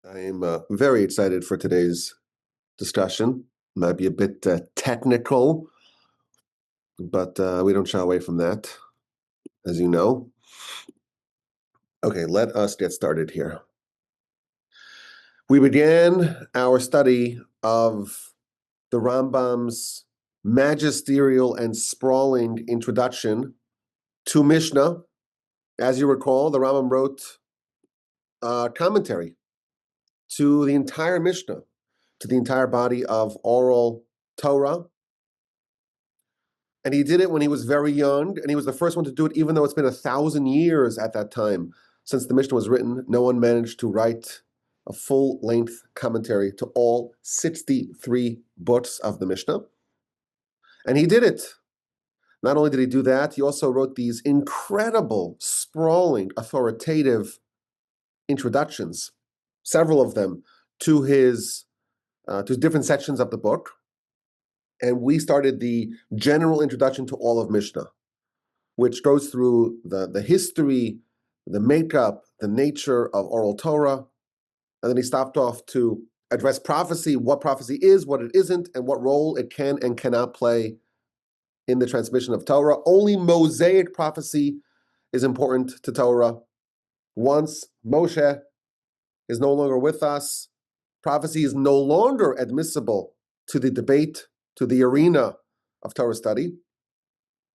I am very excited for today's discussion. Might be a bit technical, but we don't shy away from that, as you know. Okay, let us get started here. We began our study of the Rambam's magisterial and sprawling introduction to Mishnah. As you recall, the Rambam wrote a commentary to the entire Mishnah, to the entire body of Oral Torah. And he did it when he was very young, and he was the first one to do it, even though it's been 1,000 years at that time since the Mishnah was written. No one managed to write a full-length commentary to all 63 books of the Mishnah. And he did it. Not only did he do that, he also wrote these incredible, sprawling, authoritative introductions, several of them, to his different sections of the book. And we started the general introduction to all of Mishnah, which goes through the history, the makeup, the nature of Oral Torah. And then he stopped off to address prophecy, what prophecy is, what it isn't, and what role it can and cannot play in the transmission of Torah. Only Mosaic prophecy is important to Torah. Once Moshe is no longer with us, prophecy is no longer admissible to the debate, to the arena of Torah study.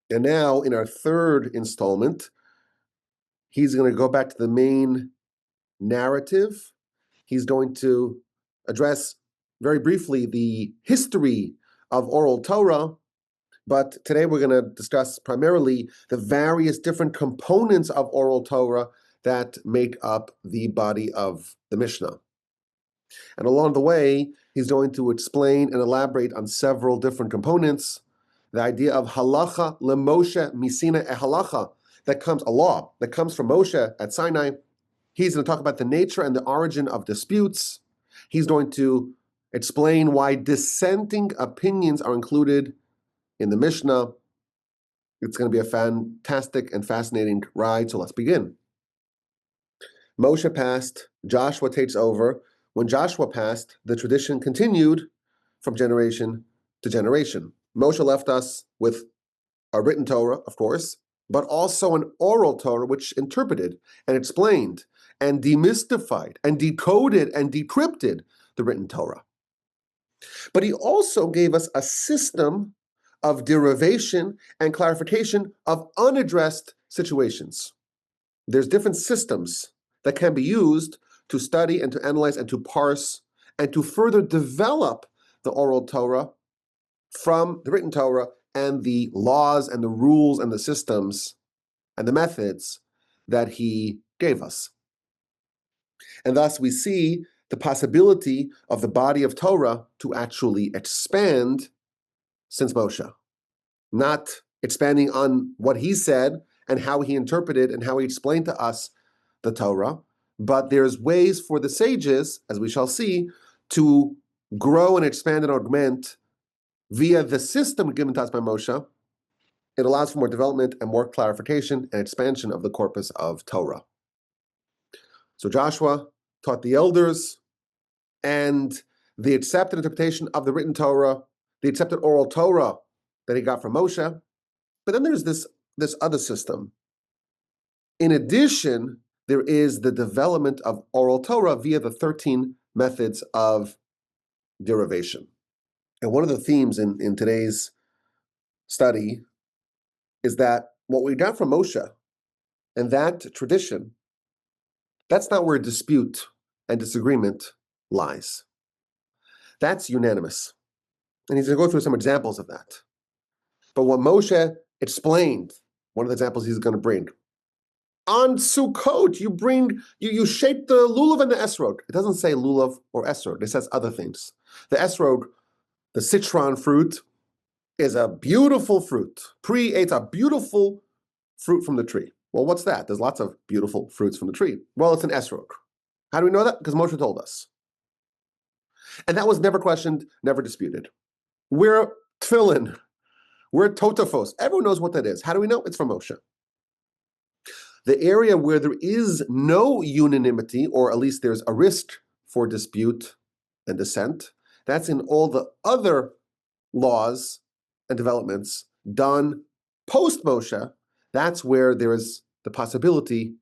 And now, in our third installment, he's going to go back to the main narrative. He's going to address very briefly the history of Oral Torah, but today we're going to discuss primarily the various different components of Oral Torah that make up the body of the Mishnah. And along the way, he's going to explain and elaborate on several different components. The idea of halacha lemoshe misina halacha, that comes, a law that comes from Moshe at Sinai. He's going to talk about the nature and the origin of disputes. He's going to explain why dissenting opinions are included in the Mishnah. It's going to be a fantastic and fascinating ride, so let's begin. Moshe passed, Joshua takes over. When Joshua passed, the tradition continued from generation to generation. Moshe left us with a written Torah, of course, but also an oral Torah which interpreted and explained and demystified and decoded and decrypted the written Torah. But he also gave us a system of derivation and clarification of unaddressed situations. There's different systems that can be used to study and to analyze and to parse and to further develop the oral Torah from the written Torah and the laws and the rules and the systems and the methods that he gave us. And thus we see the possibility of the body of Torah to actually expand since Moshe. Not expanding on what he said and how he interpreted and how he explained to us the Torah, but there's ways for the sages, as we shall see, to grow and expand and augment via the system given to us by Moshe. It allows for more development and more clarification and expansion of the corpus of Torah. So Joshua taught the elders, and the accepted interpretation of the written Torah, the accepted oral Torah that he got from Moshe. But then there's this other system. In addition, there is the development of oral Torah via the 13 methods of derivation. And one of the themes in today's study is that what we got from Moshe and that tradition, that's not where dispute and disagreement lies. That's unanimous. And he's going to go through some examples of that. But what Moshe explained, one of the examples he's going to bring, on Sukkot, you shape the lulav and the esrog. It doesn't say lulav or esrog. It says other things. The esrog, the citron fruit, is a beautiful fruit. It's a beautiful fruit from the tree. Well, what's that? There's lots of beautiful fruits from the tree. Well, it's an esrog. How do we know that? Because Moshe told us. And that was never questioned, never disputed. We're tefillin. We're totafos. Everyone knows what that is. How do we know? It's from Moshe. The area where there is no unanimity, or at least there's a risk for dispute and dissent. That's in all the other laws and developments done post-Moshe. That's where there is the possibility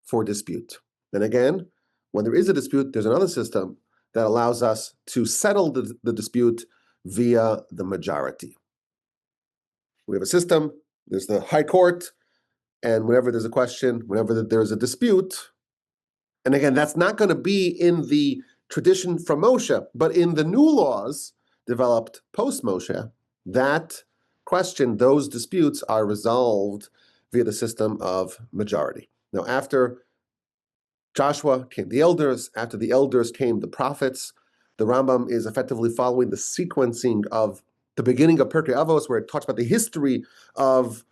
for dispute. And again, when there is a dispute, there's another system that allows us to settle the dispute via the majority. We have a system, there's the high court, and whenever there's a question, whenever there's a dispute, and again, that's not going to be in the tradition from Moshe, but in the new laws developed post-Moshe, that question, those disputes are resolved via the system of majority. Now, after Joshua came the elders, after the elders came the prophets. The Rambam is effectively following the sequencing of the beginning of Pirkei Avos, where it talks about the history of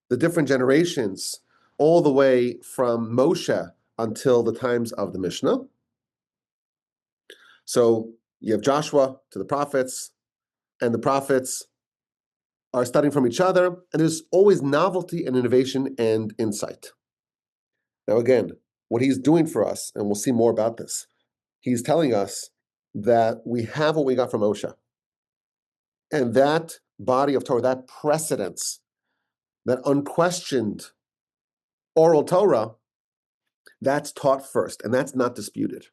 the different generations, all the way from Moshe until the times of the Mishnah. So you have Joshua to the prophets, and the prophets are studying from each other, and there's always novelty and innovation and insight. Now again, what he's doing for us, and we'll see more about this, he's telling us that we have what we got from Moshe. And that body of Torah, that precedence, that unquestioned oral Torah, that's taught first, and that's not disputed.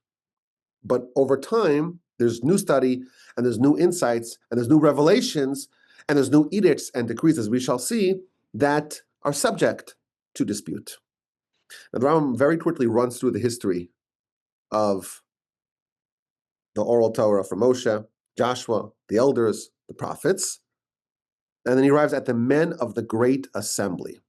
But over time, there's new study, and there's new insights, and there's new revelations, and there's new edicts and decrees, as we shall see, that are subject to dispute. Now, the Rambam very quickly runs through the history of the oral Torah from Moshe, Joshua, the elders, the prophets, and then he arrives at the men of the great assembly.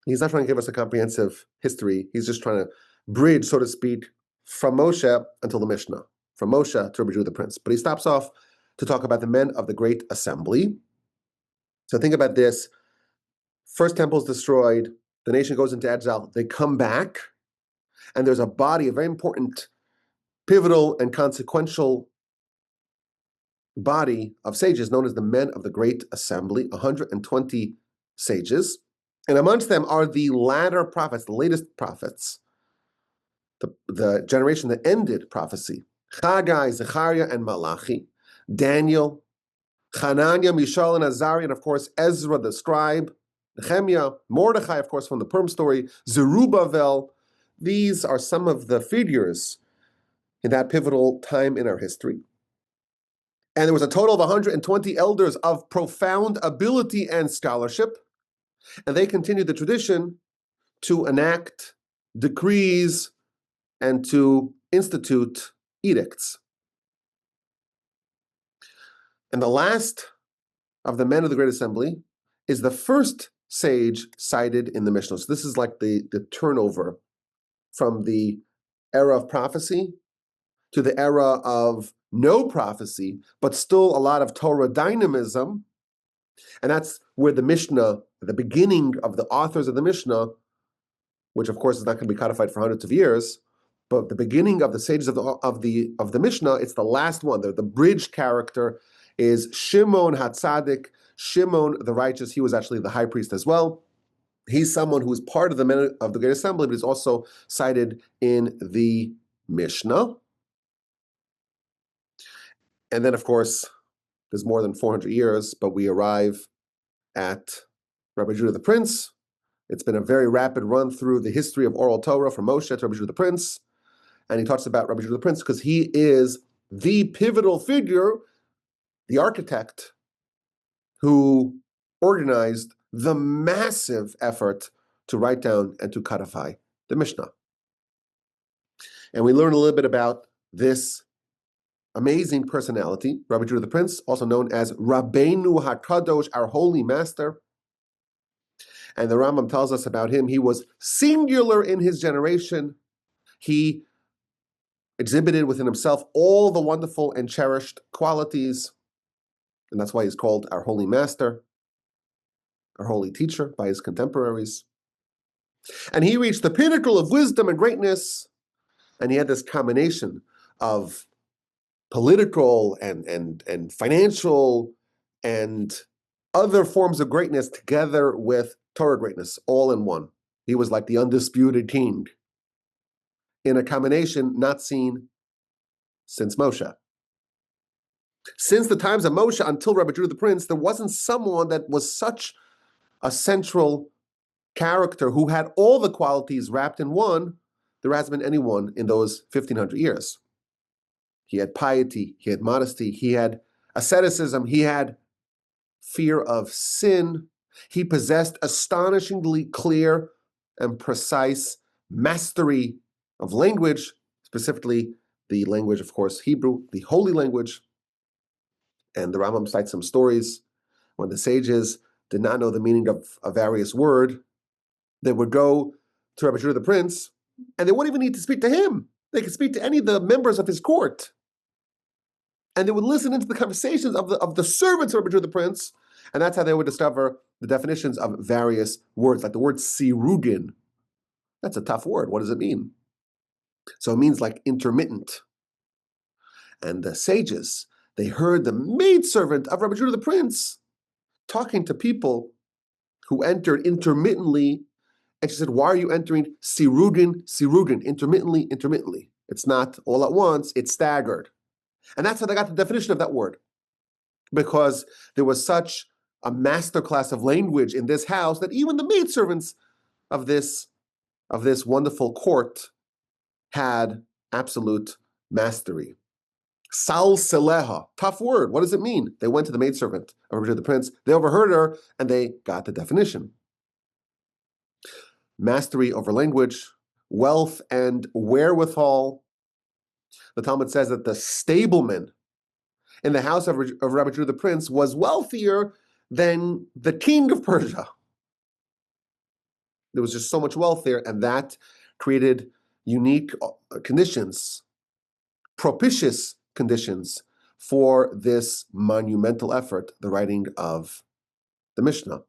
He's not trying to give us a comprehensive history. He's just trying to bridge, so to speak, from Moshe until the Mishnah, from Moshe to Rabbi Judah the Prince. But he stops off to talk about the men of the great assembly. So think about this. First temple is destroyed. The nation goes into exile. They come back, and there's a body, a very important, pivotal, and consequential body of sages known as the men of the great assembly, 120 sages. And amongst them are the latter prophets, the latest prophets, the generation that ended prophecy. Haggai, Zechariah, and Malachi, Daniel, Hananiah, Mishael, and Azariah, and of course Ezra the scribe, Nehemiah, Mordechai, of course, from the Purim story, Zerubbabel. These are some of the figures in that pivotal time in our history. And there was a total of 120 elders of profound ability and scholarship, and they continued the tradition to enact decrees and to institute edicts. And the last of the men of the Great Assembly is the first sage cited in the Mishnah. So this is like the turnover from the era of prophecy to the era of no prophecy, but still a lot of Torah dynamism. And that's where the Mishnah, the beginning of the authors of the Mishnah, which of course is not going to be codified for hundreds of years, but the beginning of the sages of the Mishnah, it's the last one. The bridge character is Shimon HaTzadik, Shimon the righteous. He was actually the high priest as well. He's someone who is part of the men of the Great Assembly, but he's also cited in the Mishnah. And then, of course, there's more than 400 years, but we arrive at Rabbi Judah the Prince. It's been a very rapid run through the history of oral Torah from Moshe to Rabbi Judah the Prince. And he talks about Rabbi Judah the Prince because he is the pivotal figure, the architect, who organized the massive effort to write down and to codify the Mishnah. And we learn a little bit about this amazing personality, Rabbi Judah the Prince, also known as Rabbeinu HaKadosh, our holy master. And the Rambam tells us about him. He was singular in his generation. He exhibited within himself all the wonderful and cherished qualities. And that's why he's called our holy master, our holy teacher by his contemporaries. And he reached the pinnacle of wisdom and greatness. And he had this combination of political and financial and other forms of greatness together with Torah greatness, all in one. He was like the undisputed king. in a combination not seen since Moshe. Since the times of Moshe until Rabbi Judah the Prince, there wasn't someone that was such a central character who had all the qualities wrapped in one. There hasn't been anyone in those 1,500 years. He had piety, he had modesty, he had asceticism, he had fear of sin. He possessed astonishingly clear and precise mastery of language, specifically the language, of course, Hebrew, the holy language. And the Rambam cites some stories when the sages did not know the meaning of a various word. They would go to Rabbi Judah the Prince, and they wouldn't even need to speak to him. They could speak to any of the members of his court. And they would listen into the conversations of the servants of Rabbi Judah the Prince, and that's how they would discover the definitions of various words, like the word sirugin. That's a tough word. What does it mean? So it means like intermittent. And the sages, they heard the maidservant of Rabbi Judah the Prince talking to people who entered intermittently. And she said, why are you entering sirugin, sirugin, intermittently, intermittently? It's not all at once, it's staggered. And that's how they got the definition of that word. Because there was such a masterclass of language in this house that even the maidservants of this wonderful court had absolute mastery. Sal Seleha, tough word. What does it mean? They went to the maidservant of Rabbi Judah the Prince. They overheard her, and they got the definition. Mastery over language, wealth and wherewithal. The Talmud says that the stableman in the house of Rabbi Judah the Prince was wealthier than the king of Persia. There was just so much wealth there, and that created unique conditions, propitious conditions for this monumental effort, the writing of the Mishnah.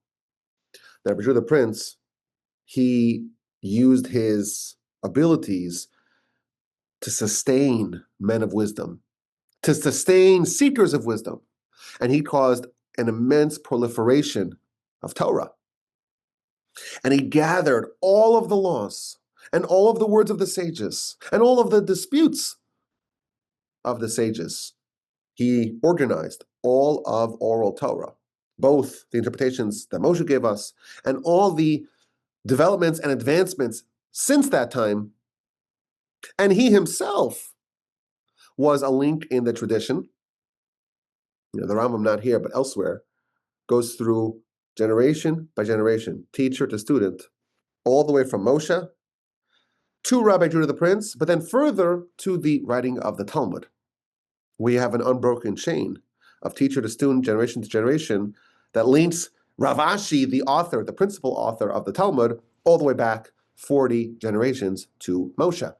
Now, Rabbi Judah the Prince, he used his abilities to sustain men of wisdom, to sustain seekers of wisdom, and he caused an immense proliferation of Torah. And he gathered all of the laws and all of the words of the sages and all of the disputes of the sages. He organized all of Oral Torah, both the interpretations that Moshe gave us and all the developments and advancements since that time. And he himself was a link in the tradition. The Rambam, not here, but elsewhere, goes through generation by generation, teacher to student, all the way from Moshe to Rabbi Judah the Prince, but then further to the writing of the Talmud. We have an unbroken chain of teacher to student, generation to generation, that links Rav Ashi, the author, the principal author of the Talmud, all the way back 40 generations to Moshe.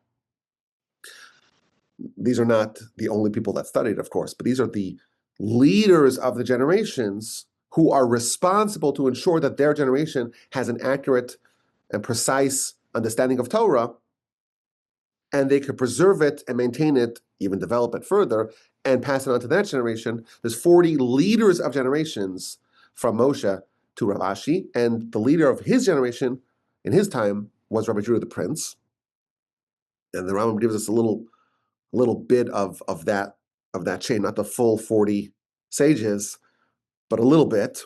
These are not the only people that studied, of course, but these are the leaders of the generations who are responsible to ensure that their generation has an accurate and precise understanding of Torah, and they could preserve it and maintain it, even develop it further, and pass it on to that generation. There's 40 leaders of generations from Moshe to Rav Ashi, and the leader of his generation in his time was Rabbi Judah the Prince. And the Rambam gives us a little bit of that chain, not the full 40 sages, but a little bit.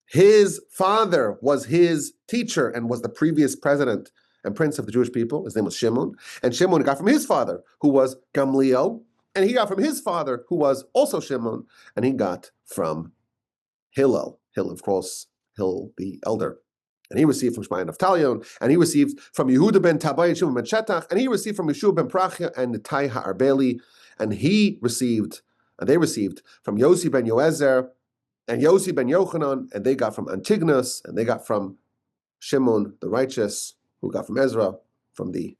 His father was his teacher and was the previous president and prince of the Jewish people. His name was Shimon. And Shimon got from his father, who was Gamliel. And he got from his father, who was also Shimon. And he got from Hillel. Hillel, of course, Hillel the elder. And he received from Shmai and Naftalion. And he received from Yehuda ben Tabai and Shimon ben Shetach. And he received from Yeshua ben Prachia and Netai Ha'arbeli. And they received from Yossi ben Yoezer and Yossi ben Yochanan, and they got from Antigonus, and they got from Shimon the righteous, who got from Ezra, from the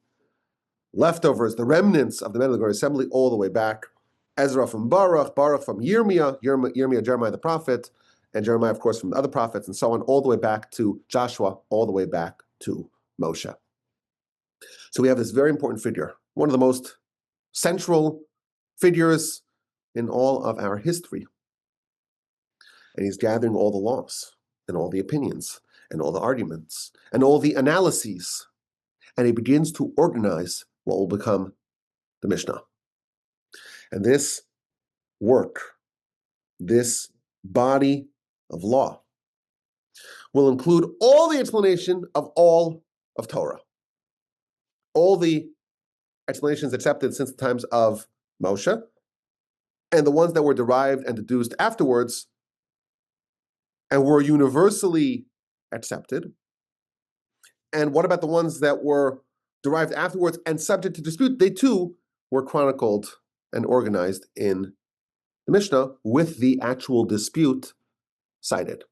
leftovers, the remnants of the men of the Great Assembly, all the way back. Ezra from Baruch, Baruch from Yirmiyah, Jeremiah the prophet, and Jeremiah, of course, from the other prophets, and so on, all the way back to Joshua, all the way back to Moshe. So we have this very important figure, one of the most central figures in all of our history. And he's gathering all the laws and all the opinions and all the arguments and all the analyses. And he begins to organize what will become the Mishnah. And this work, this body of law, will include all the explanation of all of Torah. All the explanations accepted since the times of Moshe, and the ones that were derived and deduced afterwards and were universally accepted. And what about the ones that were derived afterwards and subject to dispute? They too were chronicled and organized in the Mishnah with the actual dispute cited.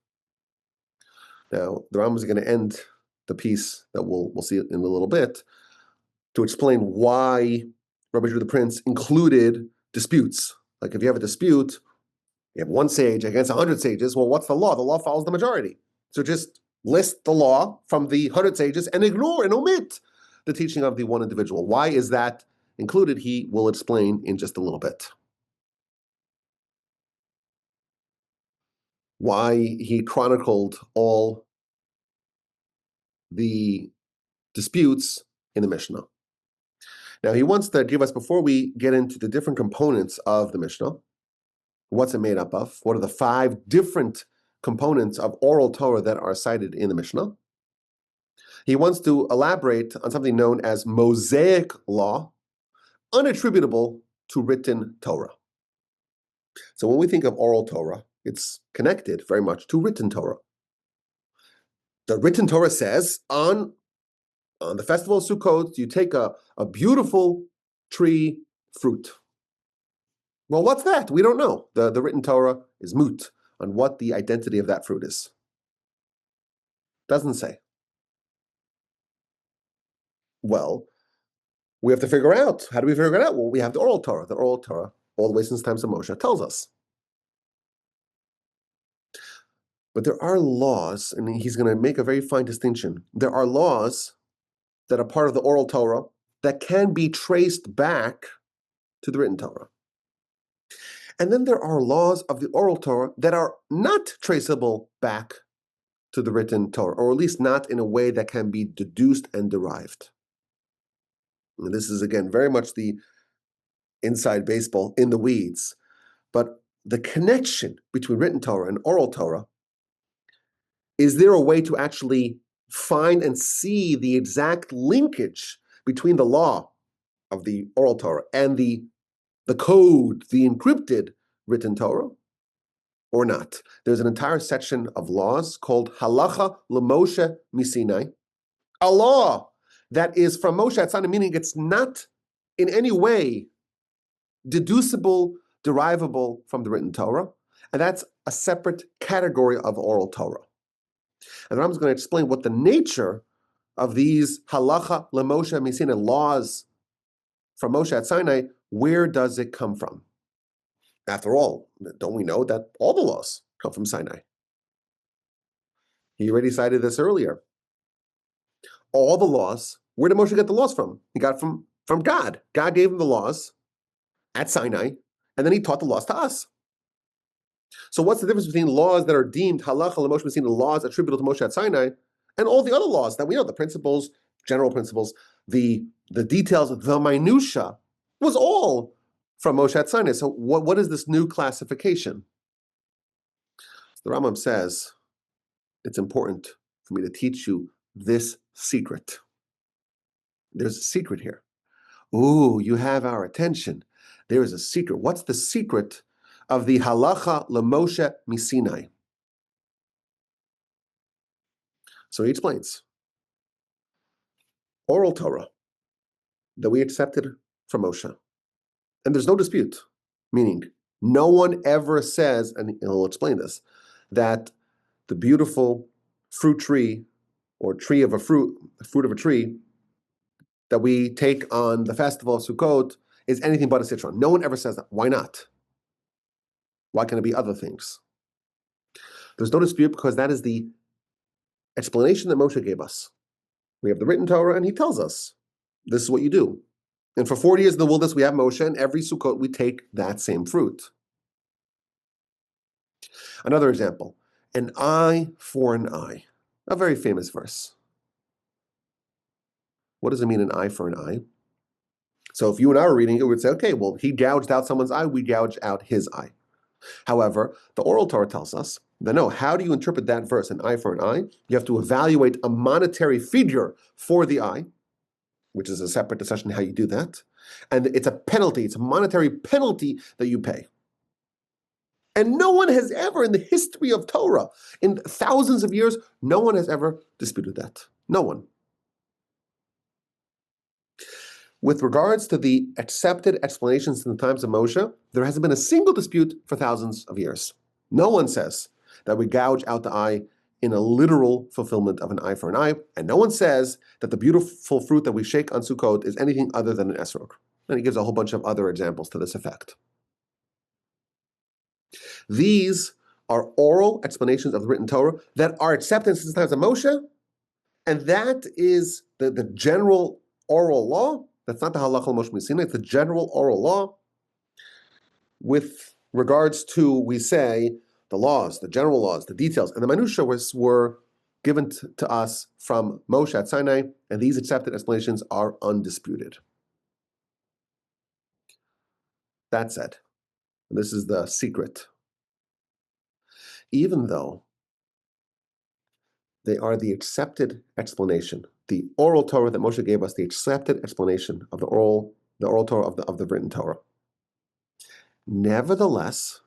Now, the Rambam is going to end the piece that we'll see in a little bit to explain why Rabbi Judah the Prince included disputes. Like if you have a dispute, you have one sage against 100 sages, well, what's the law? The law follows the majority. So just list the law from the 100 sages and ignore and omit the teaching of the one individual. Why is that included? He will explain in just a little bit. Why he chronicled all the disputes in the Mishnah. Now, he wants to give us, before we get into the different components of the Mishnah, what's it made up of? What are the 5 different components of oral Torah that are cited in the Mishnah? He wants to elaborate on something known as Mosaic law, unattributable to written Torah. So when we think of oral Torah, it's connected very much to written Torah. The written Torah says, on the festival of Sukkot, you take a beautiful tree fruit. Well, what's that? We don't know. The written Torah is moot on what the identity of that fruit is. Doesn't say. Well, we have to figure out. How do we figure it out? Well, we have the Oral Torah. The Oral Torah, all the way since the times of Moshe, tells us. But there are laws, and he's going to make a very fine distinction. There are laws that are part of the Oral Torah that can be traced back to the written Torah. And then there are laws of the Oral Torah that are not traceable back to the written Torah, or at least not in a way that can be deduced and derived. And this is, again, very much the inside baseball in the weeds. But the connection between written Torah and oral Torah, is there a way to actually find and see the exact linkage between the law of the oral Torah and the code, the encrypted written Torah, or not? There's an entire section of laws called Halacha L'Moshe Sinai, a law that is from Moshe at Sinai, meaning it's not in any way deducible, derivable from the written Torah, and that's a separate category of oral Torah. And I'm going to explain what the nature of these halacha lemoshe Sinai laws from Moshe at Sinai, where does it come from? After all, don't we know that all the laws come from Sinai? He already cited this earlier. All the laws, where did Moshe get the laws from? He got from God. God gave him the laws at Sinai, and then he taught the laws to us. So what's the difference between laws that are deemed halacha l'moshe Sinai, laws attributable to Moshe at Sinai, and all the other laws that we know, the principles, general principles, the details, the minutia, was all from Moshe at Sinai. So what is this new classification? The Rambam says, it's important for me to teach you this secret. There's a secret here. Ooh, you have our attention. There is a secret. What's the secret of the halacha l'moshe Sinai? So he explains. Oral Torah that we accepted from Moshe. And there's no dispute, meaning no one ever says, and he'll explain this, that the beautiful fruit tree or tree of a fruit of a tree that we take on the festival of Sukkot is anything but a citron. No one ever says that. Why not? Why can it be other things? There's no dispute because that is the explanation that Moshe gave us. We have the written Torah, and he tells us, this is what you do. And for 40 years in the wilderness, we have Moshe, and every Sukkot we take that same fruit. Another example, an eye for an eye. A very famous verse. What does it mean, an eye for an eye? So if you and I were reading it, we would say, okay, well, he gouged out someone's eye, we gouge out his eye. However, the Oral Torah tells us that no, how do you interpret that verse, an eye for an eye? You have to evaluate a monetary figure for the eye, which is a separate discussion how you do that. And it's a penalty, it's a monetary penalty that you pay. And no one has ever, in the history of Torah, in thousands of years, no one has ever disputed that. No one. With regards to the accepted explanations in the times of Moshe, there hasn't been a single dispute for thousands of years. No one says that we gouge out the eye in a literal fulfillment of an eye for an eye, and no one says that the beautiful fruit that we shake on Sukkot is anything other than an esrog. And he gives a whole bunch of other examples to this effect. These are oral explanations of the written Torah that are accepted since the times of Moshe, and that is the general oral law. That's not the halacha Moshe Sinai, it's the general oral law. With regards to, we say, the laws, the general laws, the details, and the minutiae were given to us from Moshe at Sinai, and these accepted explanations are undisputed. That said, and this is the secret, even though they are the accepted explanation, the oral Torah that Moshe gave us, the accepted explanation of the oral Torah of the written Torah. Nevertheless,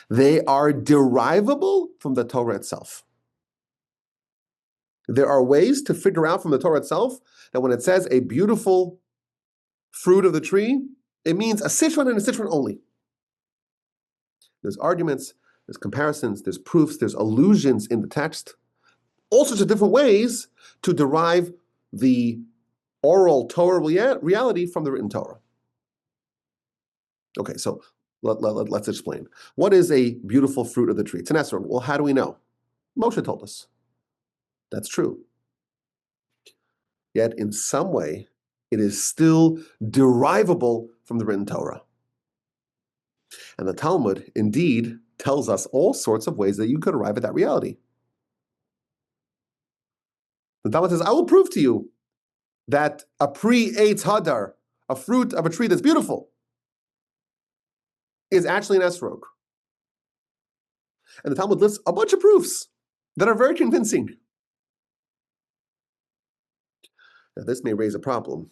they are derivable from the Torah itself. There are ways to figure out from the Torah itself that when it says a beautiful fruit of the tree, it means a citron and a citron only. There's arguments, there's comparisons, there's proofs, there's allusions in the text, all sorts of different ways to derive the oral Torah reality from the written Torah. Okay, so let's explain. What is a beautiful fruit of the tree? It's an esrog. Well, how do we know? Moshe told us. That's true. Yet in some way, it is still derivable from the written Torah. And the Talmud indeed tells us all sorts of ways that you could arrive at that reality. The Talmud says, I will prove to you that a pre-eitz hadar, a fruit of a tree that's beautiful, is actually an esrog. And the Talmud lists a bunch of proofs that are very convincing. Now, this may raise a problem.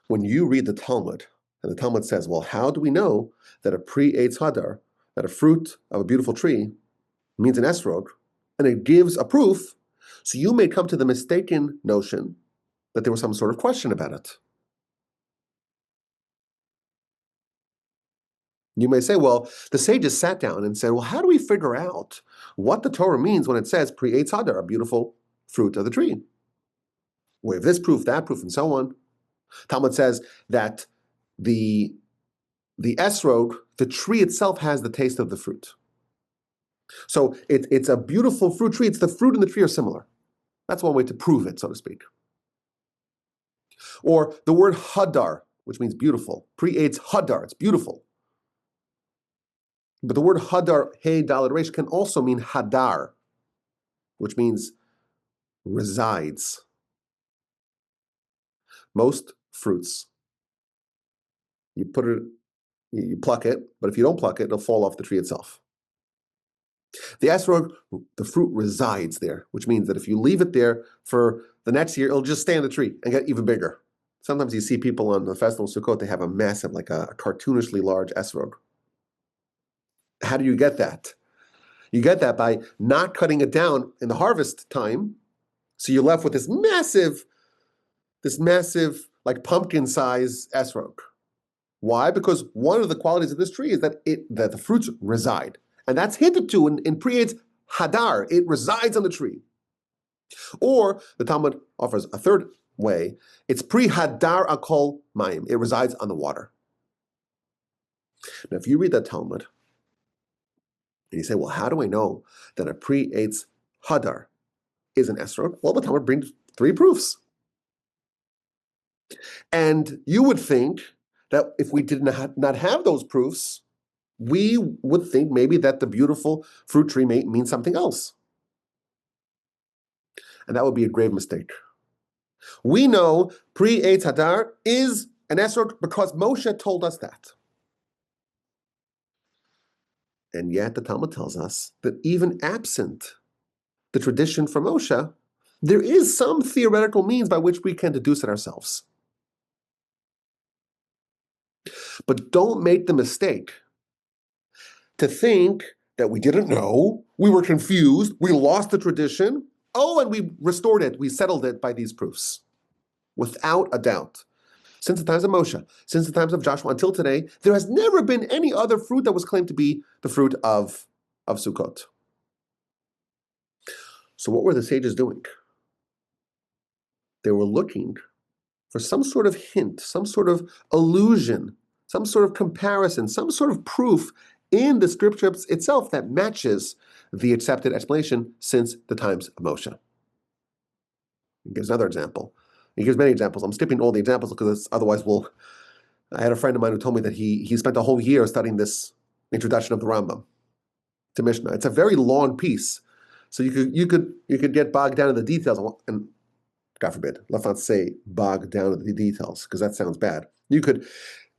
When you read the Talmud, and the Talmud says, well, how do we know that a pre-eitz hadar, that a fruit of a beautiful tree, means an esrog, and it gives a proof, so you may come to the mistaken notion that there was some sort of question about it. You may say, well, the sages sat down and said, well, how do we figure out what the Torah means when it says pre-eitz hadar, a beautiful fruit of the tree? We have this proof, that proof, and so on. Talmud says that the esrog, the tree itself, has the taste of the fruit. So it's a beautiful fruit tree. It's the fruit and the tree are similar. That's one way to prove it, so to speak. Or the word hadar, which means beautiful. Pre-eitz hadar, it's beautiful. But the word hadar, hey, daled resh, can also mean hadar, which means resides. Most fruits, you pluck it, but if you don't pluck it, it'll fall off the tree itself. The esrog, the fruit resides there, which means that if you leave it there for the next year, it'll just stay on the tree and get even bigger. Sometimes you see people on the festival of Sukkot, they have a massive, like a cartoonishly large esrog. How do you get that? You get that by not cutting it down in the harvest time, so you're left with this massive, like pumpkin-size esrog. Why? Because one of the qualities of this tree is that the fruits reside. And that's hinted to in pre-eitz hadar. It resides on the tree. Or the Talmud offers a third way. It's pre-hadar akol mayim. It resides on the water. Now, if you read that Talmud, and you say, well, how do I know that a pre-eitz hadar is an esrog? Well, the Talmud brings 3 proofs. And you would think that if we did not have those proofs, we would think maybe that the beautiful fruit tree may mean something else. And that would be a grave mistake. We know pre-Eitz Hadar is an esrog because Moshe told us that. And yet the Talmud tells us that even absent the tradition from Moshe, there is some theoretical means by which we can deduce it ourselves. But don't make the mistake to think that we didn't know, we were confused, we lost the tradition, and we restored it, we settled it by these proofs. Without a doubt. Since the times of Moshe, since the times of Joshua, until today, there has never been any other fruit that was claimed to be the fruit of Sukkot. So what were the sages doing? They were looking for some sort of hint, some sort of allusion, some sort of comparison, some sort of proof in the scriptures itself that matches the accepted explanation since the times of Moshe. He gives another example. He gives many examples. I'm skipping all the examples because otherwise I had a friend of mine who told me that he spent a whole year studying this introduction of the Rambam to Mishnah. It's a very long piece. So you could get bogged down in the details, and God forbid, let's not say bogged down in the details, because that sounds bad. You could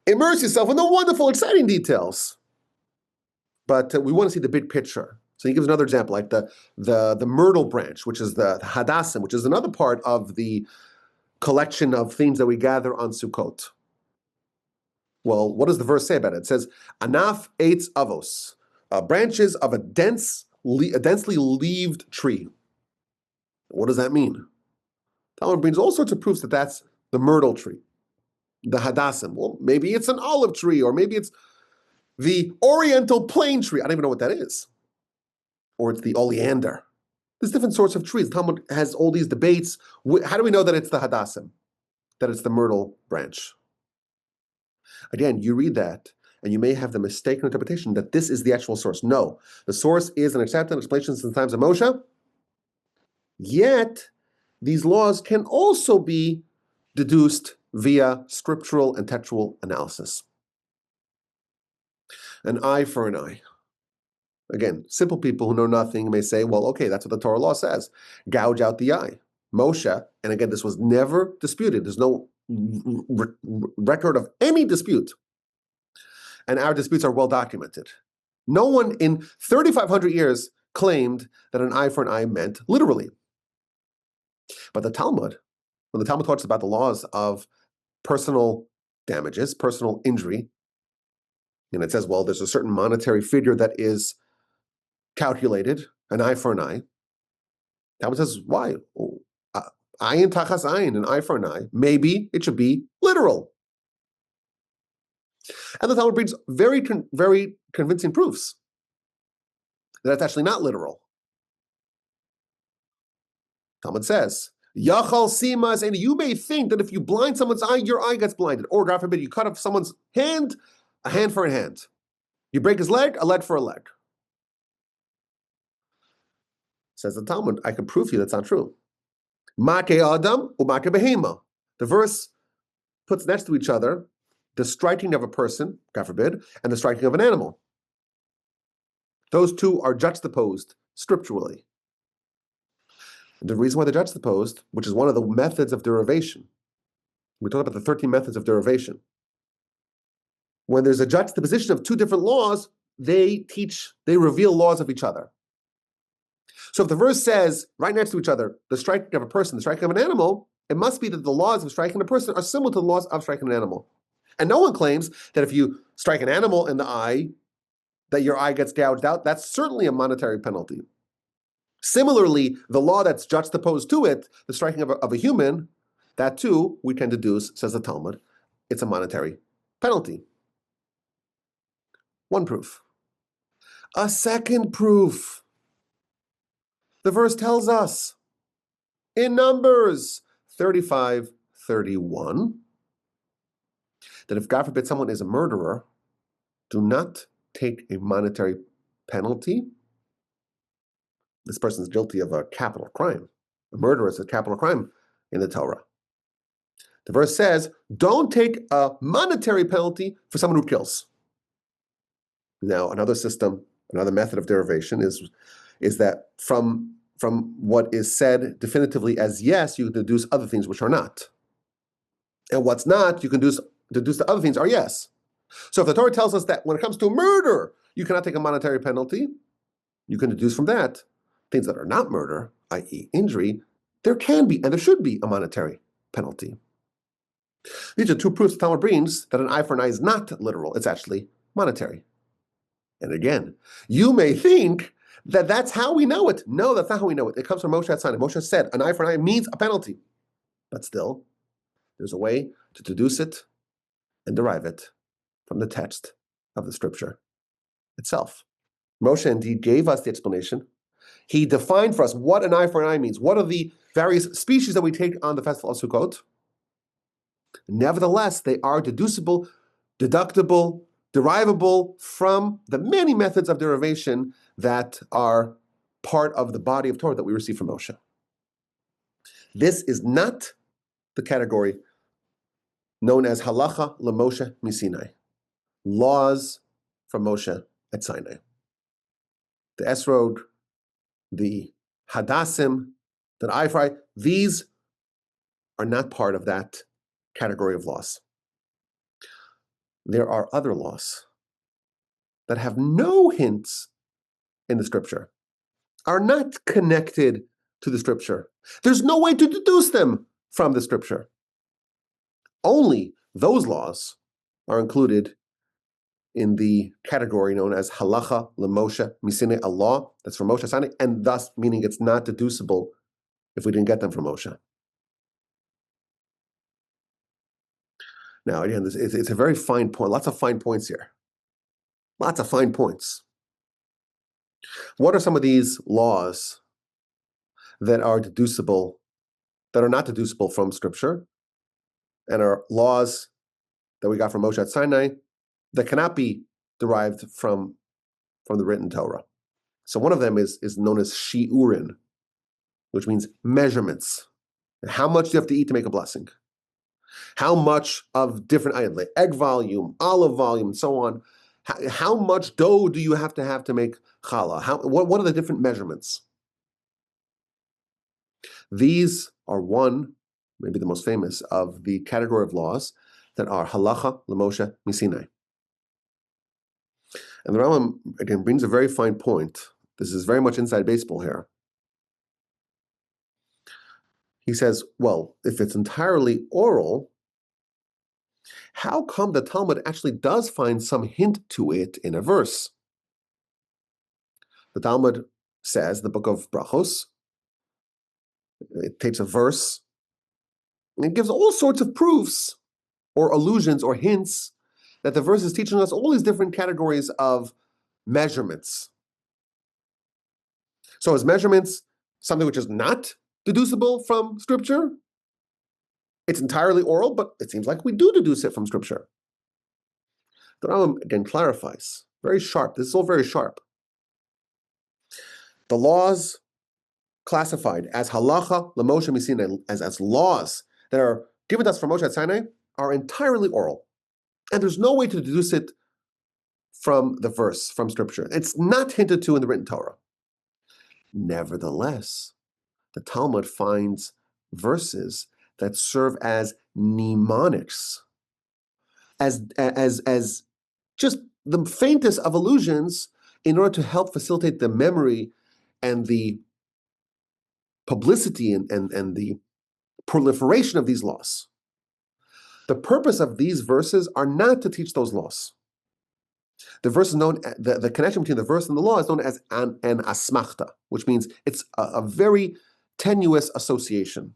immerse yourself in the wonderful, exciting details. But we want to see the big picture. So he gives another example, like the myrtle branch, which is the hadassim, which is another part of the collection of things that we gather on Sukkot. Well, what does the verse say about it? It says, Anaf eitz avos, branches of a densely leaved tree. What does that mean? Talmud brings all sorts of proofs that that's the myrtle tree, the hadassim. Well, maybe it's an olive tree, or maybe it's the oriental plane tree. I don't even know what that is. Or it's the oleander. There's different sorts of trees. The Talmud has all these debates. How do we know that it's the hadassim, that it's the myrtle branch? Again, you read that, and you may have the mistaken interpretation that this is the actual source. No, the source is an accepted explanation since the times of Moshe. Yet, these laws can also be deduced via scriptural and textual analysis. An eye for an eye. Again, simple people who know nothing may say, well, okay, that's what the Torah law says. Gouge out the eye. Moshe, and again, this was never disputed. There's no record of any dispute. And our disputes are well documented. No one in 3,500 years claimed that an eye for an eye meant literally. But the Talmud, when the Talmud talks about the laws of personal damages, personal injury, and it says, well, there's a certain monetary figure that is calculated, an eye for an eye. Talmud says, why? Ayin tachas ayin, an eye for an eye. Maybe it should be literal. And the Talmud brings very convincing proofs that it's actually not literal. Talmud says, Yachal simas, and you may think that if you blind someone's eye, your eye gets blinded. Or, God forbid, you cut off someone's hand, a hand for a hand. You break his leg, a leg for a leg. Says the Talmud, I can prove to you that's not true. Make adam umake behema. The verse puts next to each other the striking of a person, God forbid, and the striking of an animal. Those two are juxtaposed scripturally. And the reason why they're juxtaposed, which is one of the methods of derivation, we talk about the 13 methods of derivation. When there's a juxtaposition of two different laws, they reveal laws of each other. So if the verse says, right next to each other, the striking of a person, the striking of an animal, it must be that the laws of striking a person are similar to the laws of striking an animal. And no one claims that if you strike an animal in the eye, that your eye gets gouged out. That's certainly a monetary penalty. Similarly, the law that's juxtaposed to it, the striking of a human, that too, we can deduce, says the Talmud, it's a monetary penalty. One proof. A second proof. The verse tells us in Numbers 35:31 that if, God forbid, someone is a murderer, do not take a monetary penalty. This person is guilty of a capital crime. A murder is a capital crime in the Torah. The verse says, don't take a monetary penalty for someone who kills. Now, another system, another method of derivation is that from from what is said definitively as yes, you can deduce other things which are not. And what's not, you can deduce the other things are yes. So if the Torah tells us that when it comes to murder, you cannot take a monetary penalty, you can deduce from that things that are not murder, i.e. injury, there can be and there should be a monetary penalty. These are two proofs the Talmud brings that an eye for an eye is not literal, it's actually monetary. And again, you may think that that's how we know it. No, that's not how we know it. It comes from Moshe at Sinai. Moshe said an eye for an eye means a penalty. But still, there's a way to deduce it and derive it from the text of the scripture itself. Moshe indeed gave us the explanation. He defined for us what an eye for an eye means. What are the various species that we take on the festival of Sukkot? Nevertheless, they are deducible, deductible, derivable from the many methods of derivation that are part of the body of Torah that we receive from Moshe. This is not the category known as halacha lemoshe misinai, laws from Moshe at Sinai. The esrog, the hadassim, the eye for eye, these are not part of that category of laws. There are other laws that have no hints in the scripture, are not connected to the scripture. There's no way to deduce them from the scripture. Only those laws are included in the category known as halacha lemoshe misinai, a law that's from Moshe Sinai, and thus meaning it's not deducible if we didn't get them from Moshe. Now, again, it's a very fine point, lots of fine points here. Lots of fine points. What are some of these laws that are deducible, that are not deducible from Scripture, and are laws that we got from Moshe at Sinai that cannot be derived from the written Torah? So one of them is known as shi'urin, which means measurements. How much do you have to eat to make a blessing? How much of different items, like egg volume, olive volume, and so on. How much dough do you have to make challah? What are the different measurements? These are one, maybe the most famous, of the category of laws that are halacha lemoshe misinai. And the Rambam, again, brings a very fine point. This is very much inside baseball here. He says, well, if it's entirely oral, how come the Talmud actually does find some hint to it in a verse? The Talmud says, the book of Brachos, it takes a verse, and it gives all sorts of proofs or allusions or hints that the verse is teaching us all these different categories of measurements. So is measurements something which is not deducible from Scripture? It's entirely oral, but it seems like we do deduce it from Scripture. The Rambam again clarifies, very sharp, this is all very sharp. The laws classified as halacha lemoshe misinai, as laws that are given to us from Moshe at Sinai, are entirely oral. And there's no way to deduce it from the verse, from Scripture. It's not hinted to in the written Torah. Nevertheless, the Talmud finds verses that serve as mnemonics, as just the faintest of allusions in order to help facilitate the memory and the publicity and the proliferation of these laws. The purpose of these verses are not to teach those laws. The verse is known, the connection between the verse and the law is known as an asmachta, which means it's a very tenuous association.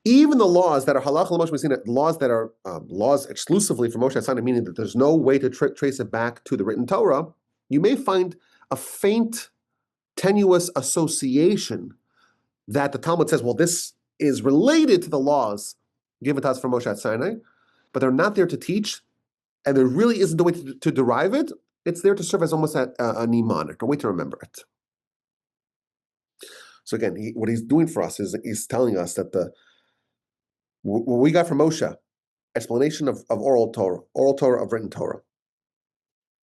Even the laws that are halacha lemoshe misinai, laws that are laws exclusively from Moshe Sinai, meaning that there's no way to trace it back to the written Torah, you may find a faint, tenuous association that the Talmud says, well, this is related to the laws given to us from Moshe at Sinai, but they're not there to teach, and there really isn't a way to derive it. It's there to serve as almost a mnemonic, a way to remember it. So again, what he's doing for us is he's telling us that what we got from Moshe, explanation of oral Torah of written Torah.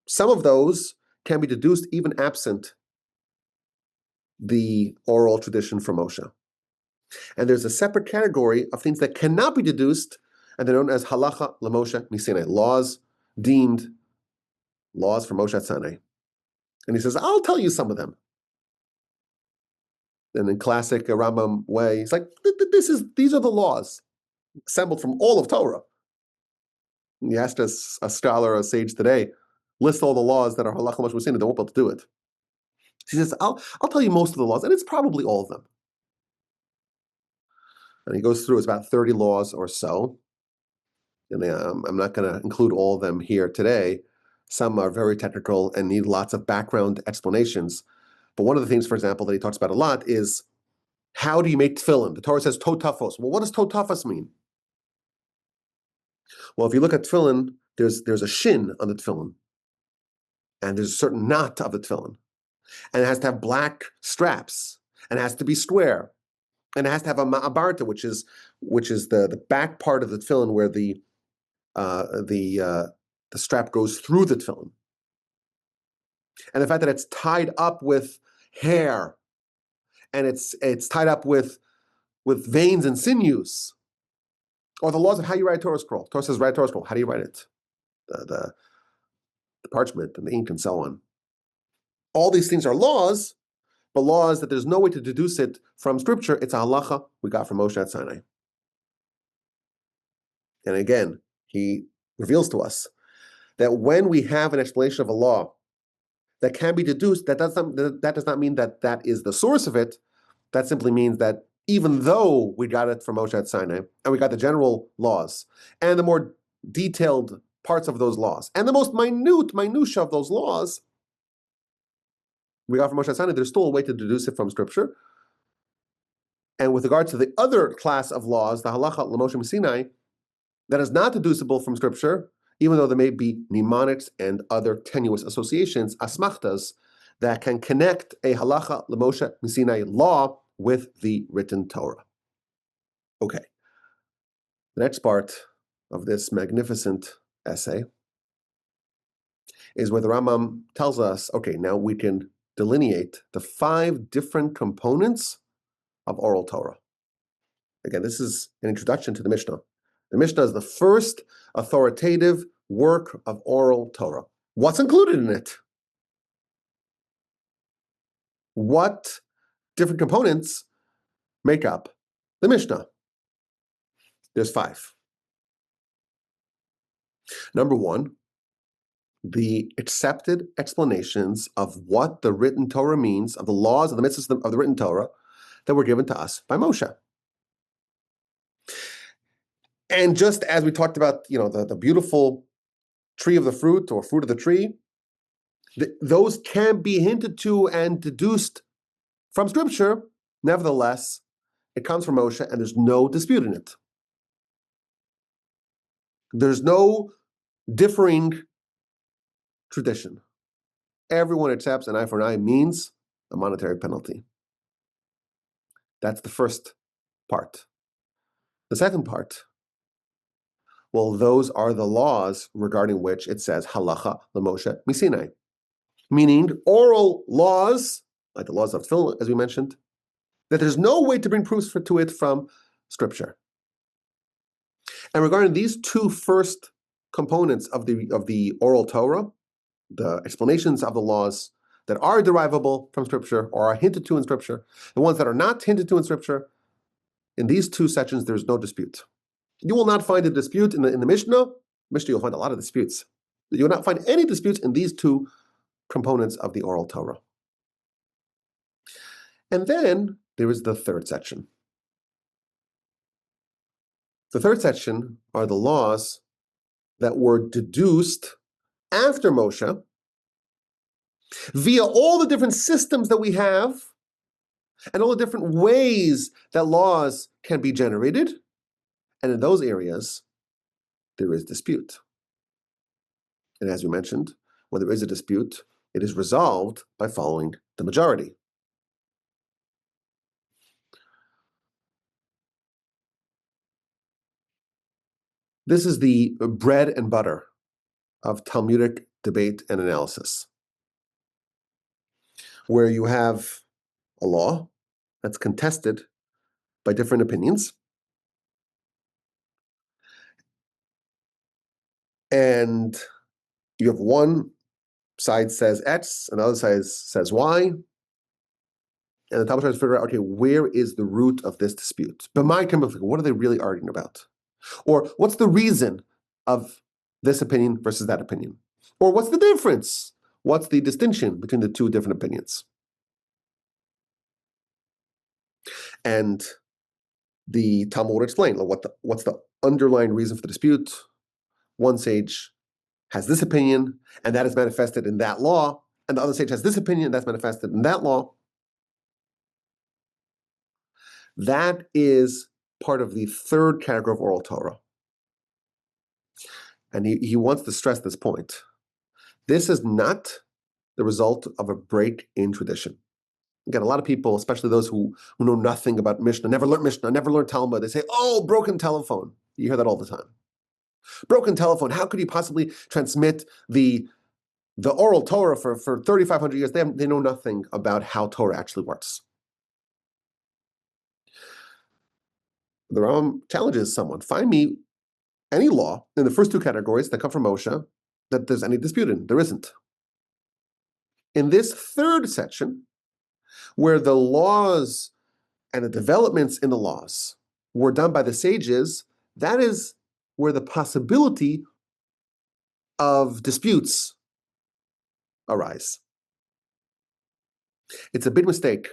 Some of those can be deduced even absent the oral tradition from Moshe. And there's a separate category of things that cannot be deduced, and they're known as halacha l'Moshe miSinai, laws from Moshe at Sinai. And he says, I'll tell you some of them. And in classic Rambam way, he's like, these are the laws assembled from all of Torah. And you asked us, a scholar, a sage today, list all the laws that are halacha l'Moshe miSinai, they won't be able to do it. He says, I'll tell you most of the laws, and it's probably all of them. And he goes through, it's about 30 laws or so. And I'm not going to include all of them here today. Some are very technical and need lots of background explanations. But one of the things, for example, that he talks about a lot is, how do you make tefillin? The Torah says totafos. Well, what does totafos mean? Well, if you look at tefillin, there's a shin on the tefillin. And there's a certain knot of the tefillin. And it has to have black straps. And it has to be square. And it has to have a ma'abarta, which is the back part of the tefillin where the strap goes through the tefillin. And the fact that it's tied up with hair, and it's tied up with veins and sinews, or the laws of how you write a Torah scroll. Torah says write a Torah scroll. How do you write it? The parchment and the ink and so on. All these things are laws, but laws that there's no way to deduce it from Scripture. It's a halacha we got from Moshe at Sinai. And again, he reveals to us that when we have an explanation of a law that can be deduced, that does not mean that is the source of it. That simply means that even though we got it from Moshe at Sinai, and we got the general laws, and the more detailed parts of those laws, and the most minutia of those laws, we got from Moshe at Sinai, there's still a way to deduce it from Scripture. And with regard to the other class of laws, the halacha l'Moshe miSinai, that is not deducible from Scripture, even though there may be mnemonics and other tenuous associations, asmachtas, that can connect a halacha l'Moshe miSinai law with the written Torah. Okay. The next part of this magnificent essay is where the Rambam tells us, okay, now we can delineate the 5 different components of Oral Torah. Again, this is an introduction to the Mishnah. The Mishnah is the first authoritative work of Oral Torah. What's included in it? What different components make up the Mishnah? There's 5. Number 1, the accepted explanations of what the written Torah means, of the laws of the mitzvahs of the written Torah that were given to us by Moshe. And just as we talked about, the beautiful tree of the fruit or fruit of the tree, those can be hinted to and deduced from Scripture. Nevertheless, it comes from Moshe, and there's no dispute in it. There's no differing tradition. Everyone accepts an eye for an eye means a monetary penalty. That's the first part. The second part, well, those are the laws regarding which it says halacha l'Moshe miSinai, meaning oral laws, like the laws of tefillin, as we mentioned, that there's no way to bring proofs to it from Scripture. And regarding these 2 first components of the Oral Torah, the explanations of the laws that are derivable from Scripture or are hinted to in Scripture, the ones that are not hinted to in Scripture, in these 2 sections, there's no dispute. You will not find a dispute in the Mishnah. You'll find a lot of disputes. You will not find any disputes in these 2 components of the Oral Torah. And then there is the third section. The third section are the laws that were deduced after Moshe via all the different systems that we have and all the different ways that laws can be generated. And in those areas, there is dispute. And as we mentioned, when there is a dispute, it is resolved by following the majority. This is the bread and butter of Talmudic debate and analysis, where you have a law that's contested by different opinions. And you have one side says X, and the other side says Y. And the Talmud tries to figure out, okay, where is the root of this dispute? But my term of what are they really arguing about? Or what's the reason of this opinion versus that opinion? Or what's the difference? What's the distinction between the two different opinions? And the Talmud would explain what's the underlying reason for the dispute. One sage has this opinion, and that is manifested in that law, and the other sage has this opinion, that's manifested in that law. That is part of the third category of Oral Torah. And he wants to stress this point. This is not the result of a break in tradition. Again, a lot of people, especially those who know nothing about Mishnah, never learned Talmud, they say, oh, broken telephone. You hear that all the time. Broken telephone, how could you possibly transmit the Oral Torah for 3,500 years? They know nothing about how Torah actually works. The Rambam challenges someone, find me any law in the first two categories that come from Moshe that there's any dispute in. There isn't. In this third section, where the laws and the developments in the laws were done by the sages, that is where the possibility of disputes arise. It's a big mistake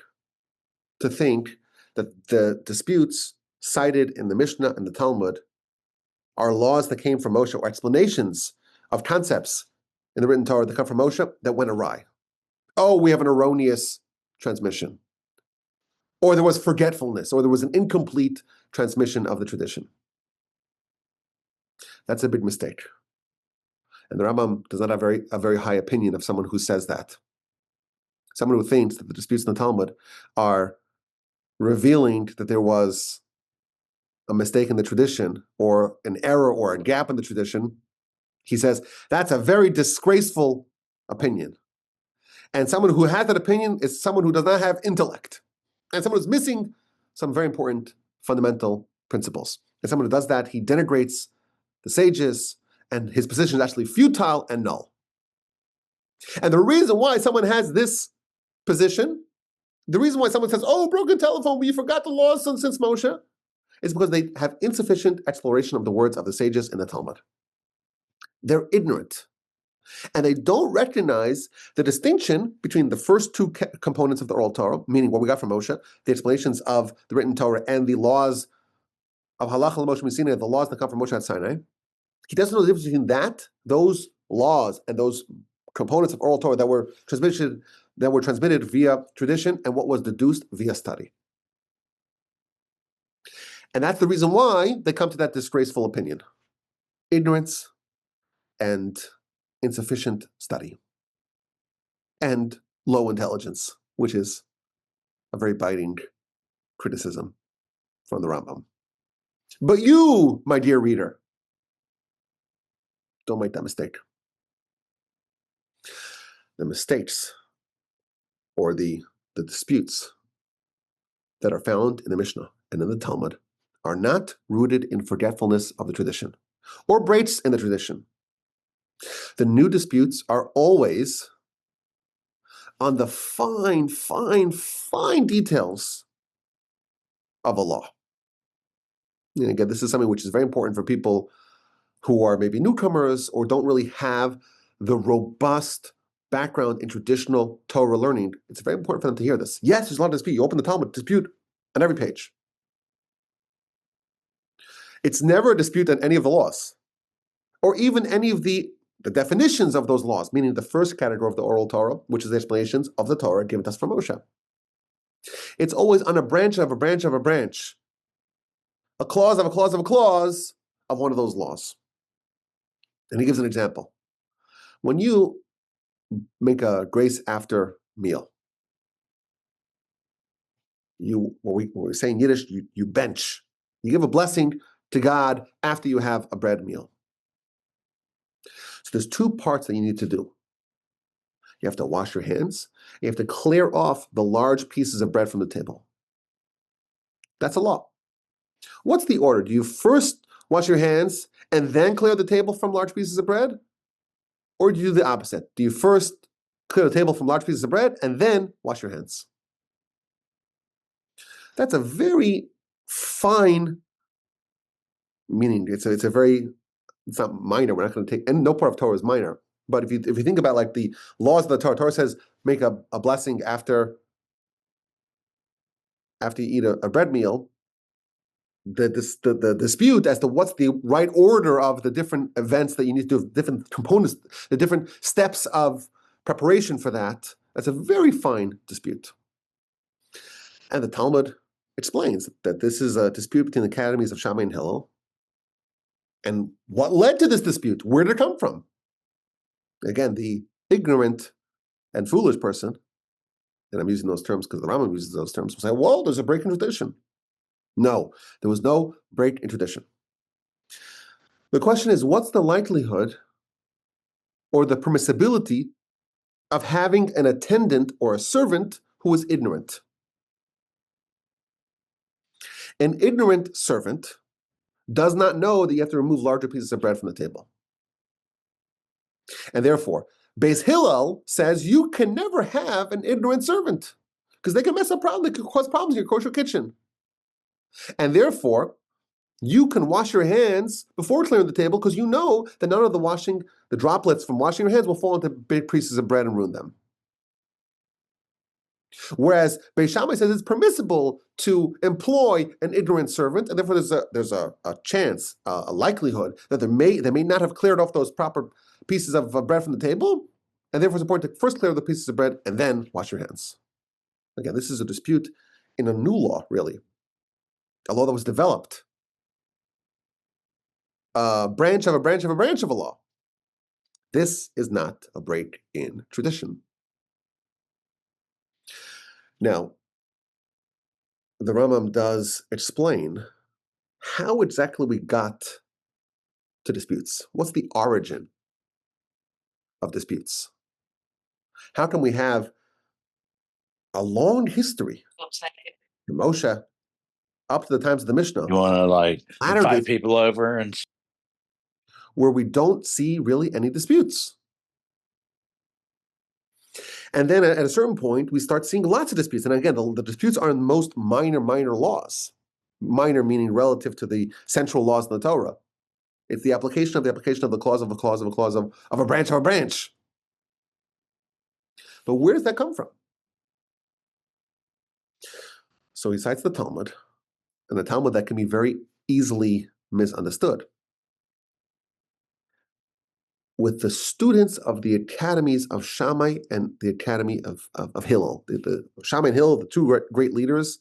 to think that the disputes cited in the Mishnah and the Talmud are laws that came from Moshe or explanations of concepts in the written Torah that come from Moshe that went awry. Oh, we have an erroneous transmission. Or there was forgetfulness, or there was an incomplete transmission of the tradition. That's a big mistake. And the Rambam does not have a very high opinion of someone who says that. Someone who thinks that the disputes in the Talmud are revealing that there was a mistake in the tradition, or an error or a gap in the tradition, he says, that's a very disgraceful opinion. And someone who has that opinion is someone who does not have intellect. And someone who's missing some very important fundamental principles. And someone who does that, he denigrates the sages, and his position is actually futile and null. And the reason why someone has this position, the reason why someone says, oh, broken telephone, we forgot the laws since Moshe, is because they have insufficient exploration of the words of the sages in the Talmud. They're ignorant. And they don't recognize the distinction between the first two components of the Oral Torah, meaning what we got from Moshe, the explanations of the written Torah, and the laws of Halacha Moshe Sinai, the laws that come from Moshe at Sinai. He doesn't know the difference between those laws and those components of Oral Torah that were transmitted via tradition and what was deduced via study. And that's the reason why they come to that disgraceful opinion. Ignorance and insufficient study. And low intelligence, which is a very biting criticism from the Rambam. But you, my dear reader, don't make that mistake. The mistakes or the disputes that are found in the Mishnah and in the Talmud are not rooted in forgetfulness of the tradition or breaks in the tradition. The new disputes are always on the fine details of a law. And again, this is something which is very important for people who are maybe newcomers or don't really have the robust background in traditional Torah learning. It's very important for them to hear this. Yes, there's a lot of dispute. You open the Talmud, dispute on every page. It's never a dispute on any of the laws, or even any of the definitions of those laws, meaning the first category of the Oral Torah, which is the explanations of the Torah given to us from Moshe. It's always on a branch of a branch of a branch, a clause of a clause of a clause of one of those laws. And he gives an example. When you make a grace after meal, what we say in Yiddish, you bench. You give a blessing to God after you have a bread meal. So there's two parts that you need to do. You have to wash your hands. You have to clear off the large pieces of bread from the table. That's a law. What's the order? Do you first wash your hands and then clear the table from large pieces of bread? Or do you do the opposite? Do you first clear the table from large pieces of bread and then wash your hands? That's a very fine meaning. It's not minor. We're not going to take, and no part of Torah is minor. But if you think about like the laws of the Torah, Torah says make a blessing after you eat a bread meal. The dispute as to what's the right order of the different events that you need to do, different components, the different steps of preparation for that, that's a very fine dispute. And the Talmud explains that this is a dispute between the academies of Shammai and Hillel. And what led to this dispute? Where did it come from? Again, the ignorant and foolish person, and I'm using those terms because the Rambam uses those terms, will say, well, there's a break in tradition. No, there was no break in tradition. The question is, what's the likelihood or the permissibility of having an attendant or a servant who is ignorant? An ignorant servant does not know that you have to remove larger pieces of bread from the table. And therefore, Beis Hillel says you can never have an ignorant servant because they can mess up problems, they can cause problems in your kosher kitchen. And therefore, you can wash your hands before clearing the table because you know that none of the droplets from washing your hands will fall into big pieces of bread and ruin them. Whereas Beis Shammai says it's permissible to employ an ignorant servant, and therefore there's a chance, a likelihood that they may not have cleared off those proper pieces of bread from the table, and therefore it's important to first clear the pieces of bread and then wash your hands. Again, this is a dispute in a new law, really, a law that was developed, a branch of a branch of a branch of a law. This is not a break in tradition. Now, the Rambam does explain how exactly we got to disputes. What's the origin of disputes? How can we have a long history from Moshe up to the times of the Mishnah? You want to invite people over and where we don't see really any disputes. And then at a certain point, we start seeing lots of disputes. And again, the disputes are in most minor laws. Minor meaning relative to the central laws in the Torah. It's the application of the clause of a clause of a clause of a branch of a branch. But where does that come from? So he cites the Talmud, and the Talmud that can be very easily misunderstood. With the students of the academies of Shammai and the academy of Hillel. The Shammai and Hillel, the two great leaders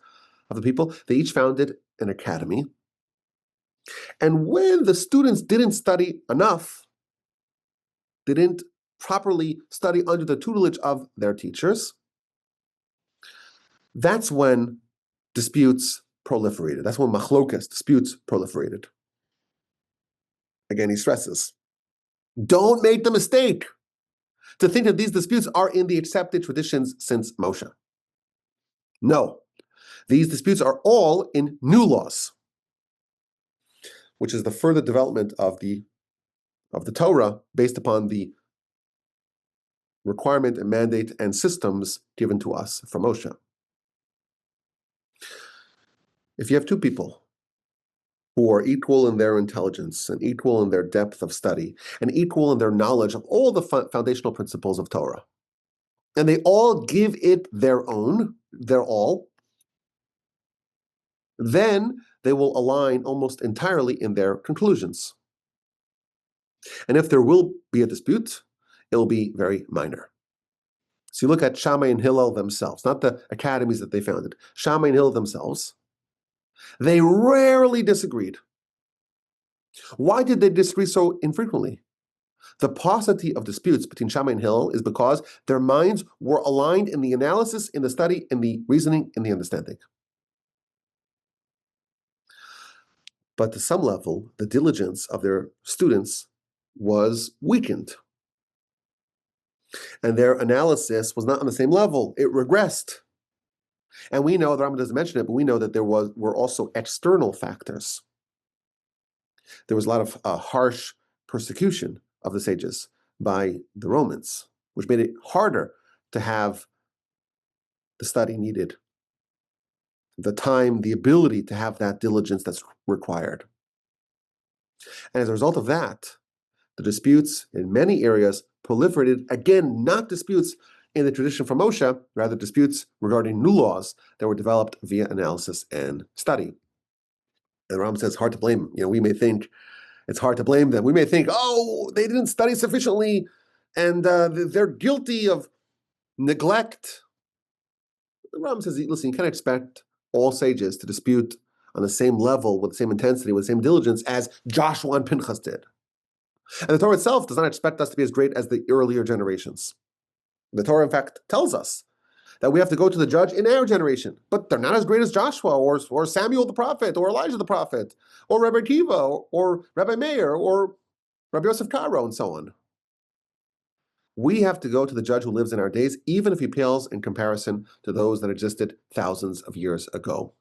of the people, they each founded an academy. And when the students didn't study enough, they didn't properly study under the tutelage of their teachers, that's when disputes proliferated. That's when machlokas, disputes, proliferated. Again, he stresses, don't make the mistake to think that these disputes are in the accepted traditions since Moshe. No, these disputes are all in new laws, which is the further development of the Torah based upon the requirement and mandate and systems given to us from Moshe. If you have two people who are equal in their intelligence and equal in their depth of study and equal in their knowledge of all the foundational principles of Torah, and they all give it their all, then they will align almost entirely in their conclusions. And if there will be a dispute, it will be very minor. So you look at Shammai and Hillel themselves, not the academies that they founded. Shammai and Hillel themselves, they rarely disagreed. Why did they disagree so infrequently? The paucity of disputes between Shammai and Hillel is because their minds were aligned in the analysis, in the study, in the reasoning, in the understanding. But to some level, the diligence of their students was weakened. And their analysis was not on the same level. It regressed. And we know, the Rambam doesn't mention it, but we know that there were also external factors. There was a lot of harsh persecution of the sages by the Romans, which made it harder to have the study needed, the time, the ability to have that diligence that's required. And as a result of that, the disputes in many areas proliferated, again, not disputes in the tradition from Moshe, rather disputes regarding new laws that were developed via analysis and study. And Rambam says, hard to blame. We may think it's hard to blame them. We may think, oh, they didn't study sufficiently, and they're guilty of neglect. The Rambam says, listen, you can't expect all sages to dispute on the same level, with the same intensity, with the same diligence as Joshua and Pinchas did. And the Torah itself does not expect us to be as great as the earlier generations. The Torah, in fact, tells us that we have to go to the judge in our generation, but they're not as great as Joshua or Samuel the prophet or Elijah the prophet or Rabbi Akiva or Rabbi Meir or Rabbi Yosef Karo and so on. We have to go to the judge who lives in our days, even if he pales in comparison to those that existed thousands of years ago.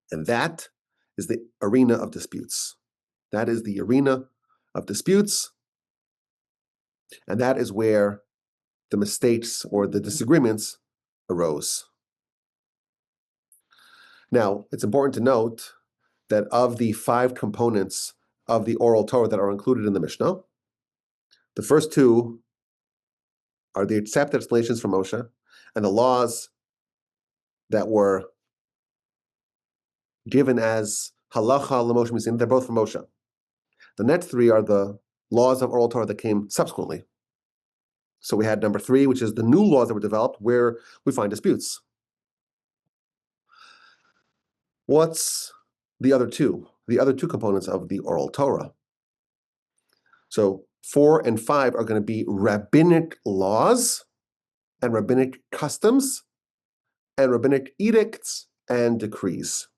And that is the arena of disputes. That is the arena of disputes, and that is where the mistakes or the disagreements arose. Now, it's important to note that of the 5 components of the Oral Torah that are included in the Mishnah, the first 2 are the accepted explanations from Moshe and the laws that were given as halacha l'Moshe Misin. They're both from Moshe. The next 3 are the laws of Oral Torah that came subsequently. So we had number 3, which is the new laws that were developed where we find disputes. What's the other 2? The other 2 components of the Oral Torah. So 4 and 5 are going to be rabbinic laws and rabbinic customs and rabbinic edicts and decrees.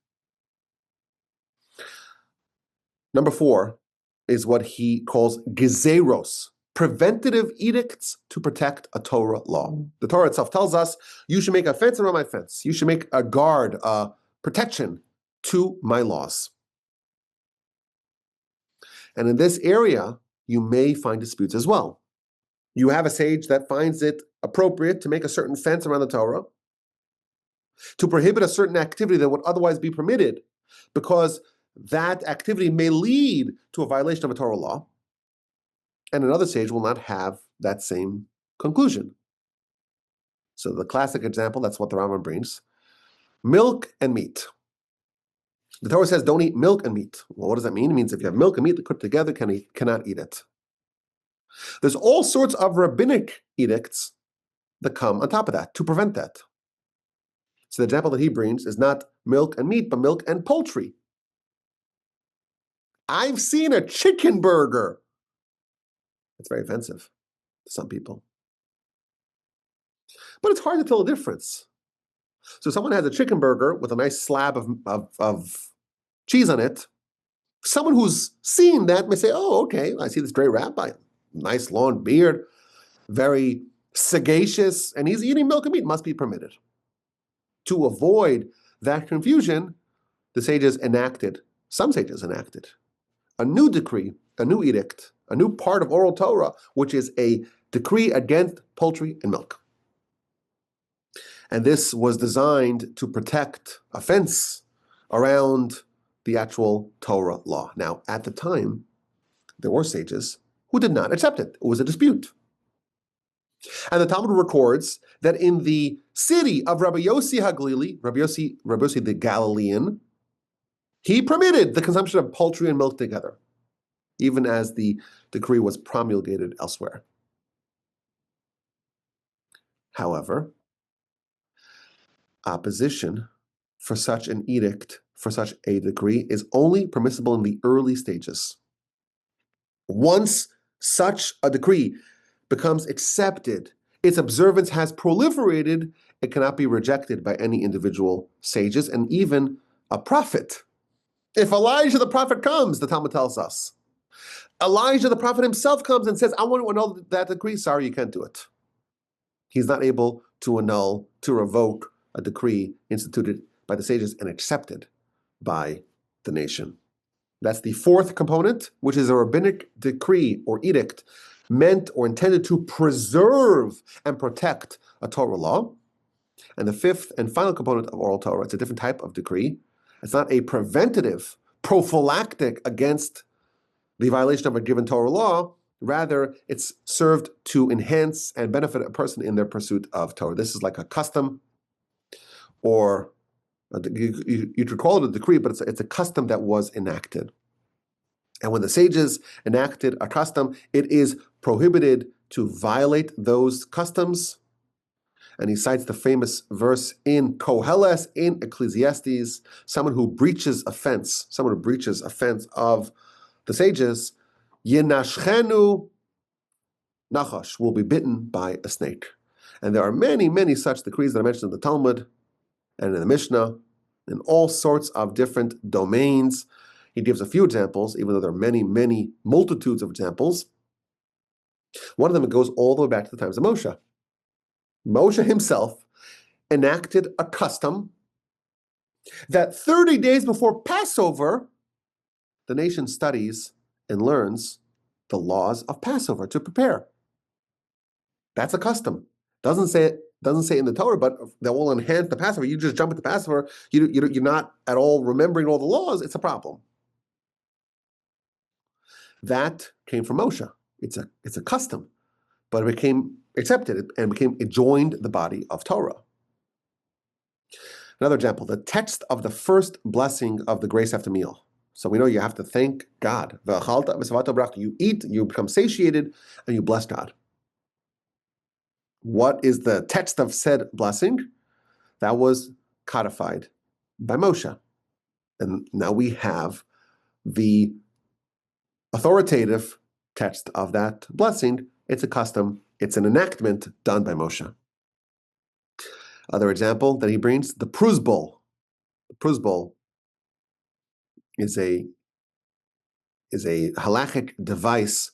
Number 4 is what he calls gezeros, preventative edicts to protect a Torah law. The Torah itself tells us, you should make a fence around my fence. You should make a guard, a protection to my laws. And in this area, you may find disputes as well. You have a sage that finds it appropriate to make a certain fence around the Torah, to prohibit a certain activity that would otherwise be permitted, because that activity may lead to a violation of a Torah law, and another sage will not have that same conclusion. So the classic example, that's what the Rambam brings, milk and meat. The Torah says don't eat milk and meat. Well, what does that mean? It means if you have milk and meat cooked together, cannot eat it. There's all sorts of rabbinic edicts that come on top of that to prevent that. So the example that he brings is not milk and meat, but milk and poultry. I've seen a chicken burger. It's very offensive to some people. But it's hard to tell the difference. So someone has a chicken burger with a nice slab of cheese on it. Someone who's seen that may say, oh, okay, I see this great rabbi, nice long beard, very sagacious, and he's eating milk and meat, must be permitted. To avoid that confusion, some sages enacted a new decree, a new edict, a new part of Oral Torah, which is a decree against poultry and milk. And this was designed to protect a fence around the actual Torah law. Now, at the time, there were sages who did not accept it. It was a dispute. And the Talmud records that in the city of Rabbi Yossi HaGlili, Rabbi Yossi the Galilean, he permitted the consumption of poultry and milk together, even as the decree was promulgated elsewhere. However, opposition for such an edict, for such a decree, is only permissible in the early stages. Once such a decree becomes accepted, its observance has proliferated, it cannot be rejected by any individual sages and even a prophet. If Elijah the prophet comes, the Talmud tells us, Elijah the prophet himself comes and says, I want to know that decree. Sorry, you can't do it. He's not able to annul, to revoke a decree instituted by the sages and accepted by the nation. That's the fourth component, which is a rabbinic decree or edict meant or intended to preserve and protect a Torah law. And the fifth and final component of Oral Torah, it's a different type of decree. It's not a preventative, prophylactic against the violation of a given Torah law. Rather, it's served to enhance and benefit a person in their pursuit of Torah. This is like a custom, or you could call it a decree, but it's a custom that was enacted. And when the sages enacted a custom, it is prohibited to violate those customs. And he cites the famous verse in Koheles, in Ecclesiastes, someone who breaches offense of the sages, Yinashchenu Nachash, will be bitten by a snake. And there are many, many such decrees that I mentioned in the Talmud and in the Mishnah, in all sorts of different domains. He gives a few examples, even though there are many, many multitudes of examples. One of them goes all the way back to the times of Moshe. Moshe himself enacted a custom that 30 days before Passover, the nation studies and learns the laws of Passover to prepare. That's a custom. Doesn't say it in the Torah, but that will enhance the Passover. You just jump at the Passover, you're not at all remembering all the laws. It's a problem. That came from Moshe. It's a custom, but it became accepted and it joined the body of Torah. Another example, the text of the first blessing of the grace after meal. So we know you have to thank God. You eat, you become satiated, and you bless God. What is the text of said blessing? That was codified by Moshe. And now we have the authoritative text of that blessing. It's a custom, it's an enactment done by Moshe. Other example that he brings, the Pruz Bowl. The Pruz Bowl is a halachic device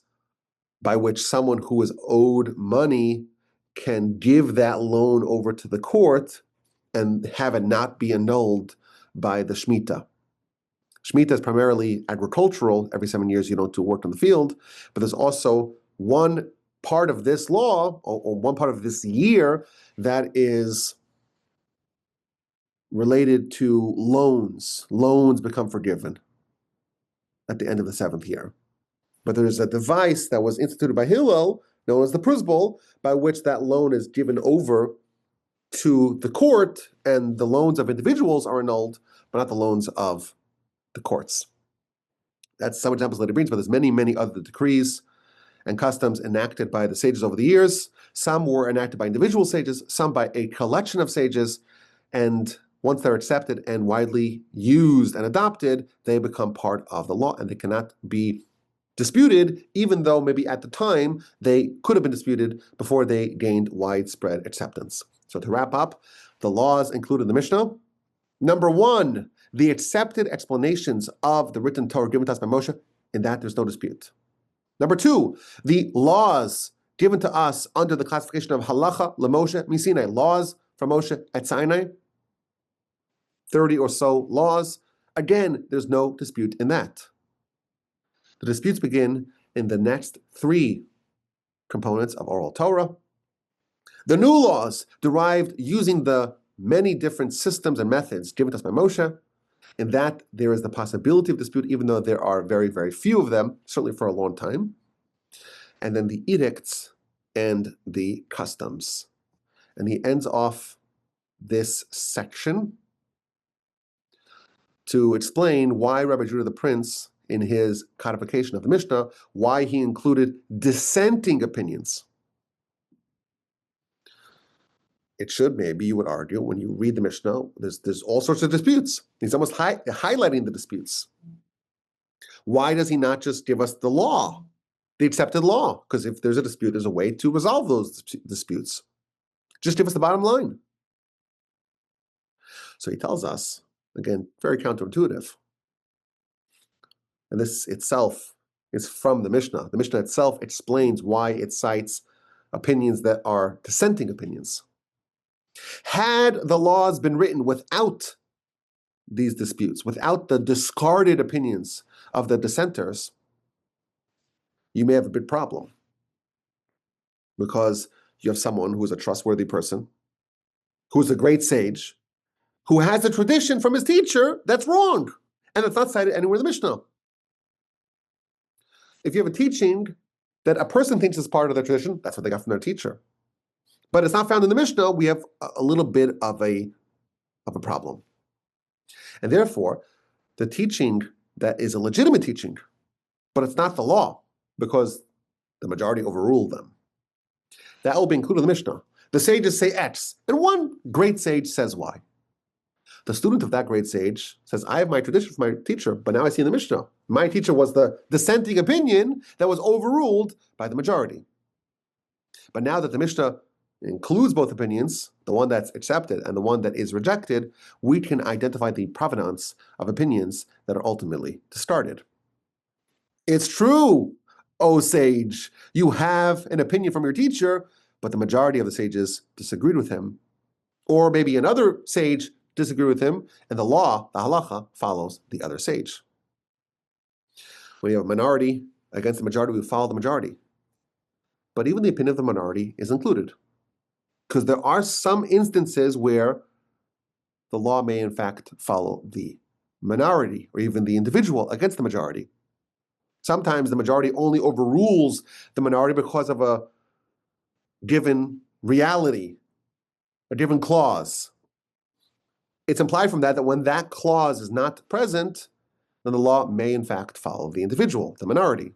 by which someone who is owed money can give that loan over to the court and have it not be annulled by the Shemitah. Shemitah is primarily agricultural. Every 7 years you don't do work on the field, but there's also one part of this law or one part of this year that is related to loans. Loans become forgiven at the end of the 7th year. But there's a device that was instituted by Hillel, known as the Pruz Bowl, by which that loan is given over to the court, and the loans of individuals are annulled, but not the loans of the courts. That's some examples that he brings, but there's many, many other decrees and customs enacted by the sages over the years. Some were enacted by individual sages, some by a collection of sages, and once they're accepted and widely used and adopted, they become part of the law, and they cannot be disputed, even though maybe at the time they could have been disputed before they gained widespread acceptance. So to wrap up, the laws included in the Mishnah. Number one, the accepted explanations of the written Torah given to us by Moshe, in that there's no dispute. Number two, the laws given to us under the classification of halacha lemoshe mi Sinai, laws from Moshe at Sinai, 30 or so laws. Again, there's no dispute in that. The disputes begin in the next three components of Oral Torah. The new laws derived using the many different systems and methods given to us by Moshe, in that there is the possibility of dispute, even though there are very, very few of them, certainly for a long time. And then the edicts and the customs. And he ends off this section to explain why Rabbi Judah the Prince, in his codification of the Mishnah, why he included dissenting opinions. It should, maybe you would argue, when you read the Mishnah, there's all sorts of disputes. He's almost highlighting the disputes. Why does he not just give us the law, the accepted law? Because if there's a dispute, there's a way to resolve those disputes. Just give us the bottom line. So he tells us, again, very counterintuitive. And this itself is from the Mishnah. The Mishnah itself explains why it cites opinions that are dissenting opinions. Had the laws been written without these disputes, without the discarded opinions of the dissenters, you may have a big problem, because you have someone who is a trustworthy person, who is a great sage, who has a tradition from his teacher that's wrong, and it's not cited anywhere in the Mishnah. If you have a teaching that a person thinks is part of their tradition, that's what they got from their teacher, but it's not found in the Mishnah, we have a little bit of a problem. And therefore, the teaching that is a legitimate teaching, but it's not the law, because the majority overruled them, that will be included in the Mishnah. The sages say X, and one great sage says Y. The student of that great sage says, I have my tradition from my teacher, but now I see in the Mishnah, my teacher was the dissenting opinion that was overruled by the majority. But now that the Mishnah includes both opinions, the one that's accepted and the one that is rejected, we can identify the provenance of opinions that are ultimately discarded. It's true, O sage, you have an opinion from your teacher, but the majority of the sages disagreed with him. Or maybe another sage disagreed with him, and the law, the halacha, follows the other sage. When you have a minority against the majority, we follow the majority. But even the opinion of the minority is included, because there are some instances where the law may in fact follow the minority or even the individual against the majority. Sometimes the majority only overrules the minority because of a given reality, a given clause. It's implied from that when that clause is not present, then the law may in fact follow the individual, the minority.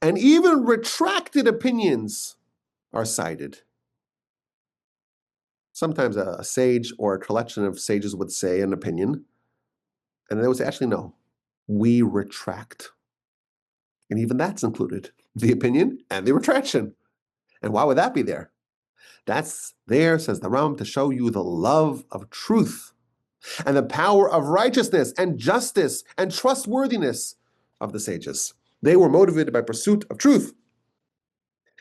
And even retracted opinions are cited. Sometimes a sage or a collection of sages would say an opinion, and they would say, actually, no, we retract. And even that's included, the opinion and the retraction. And why would that be there? That's there, says the Rambam, to show you the love of truth and the power of righteousness and justice and trustworthiness of the sages. They were motivated by pursuit of truth.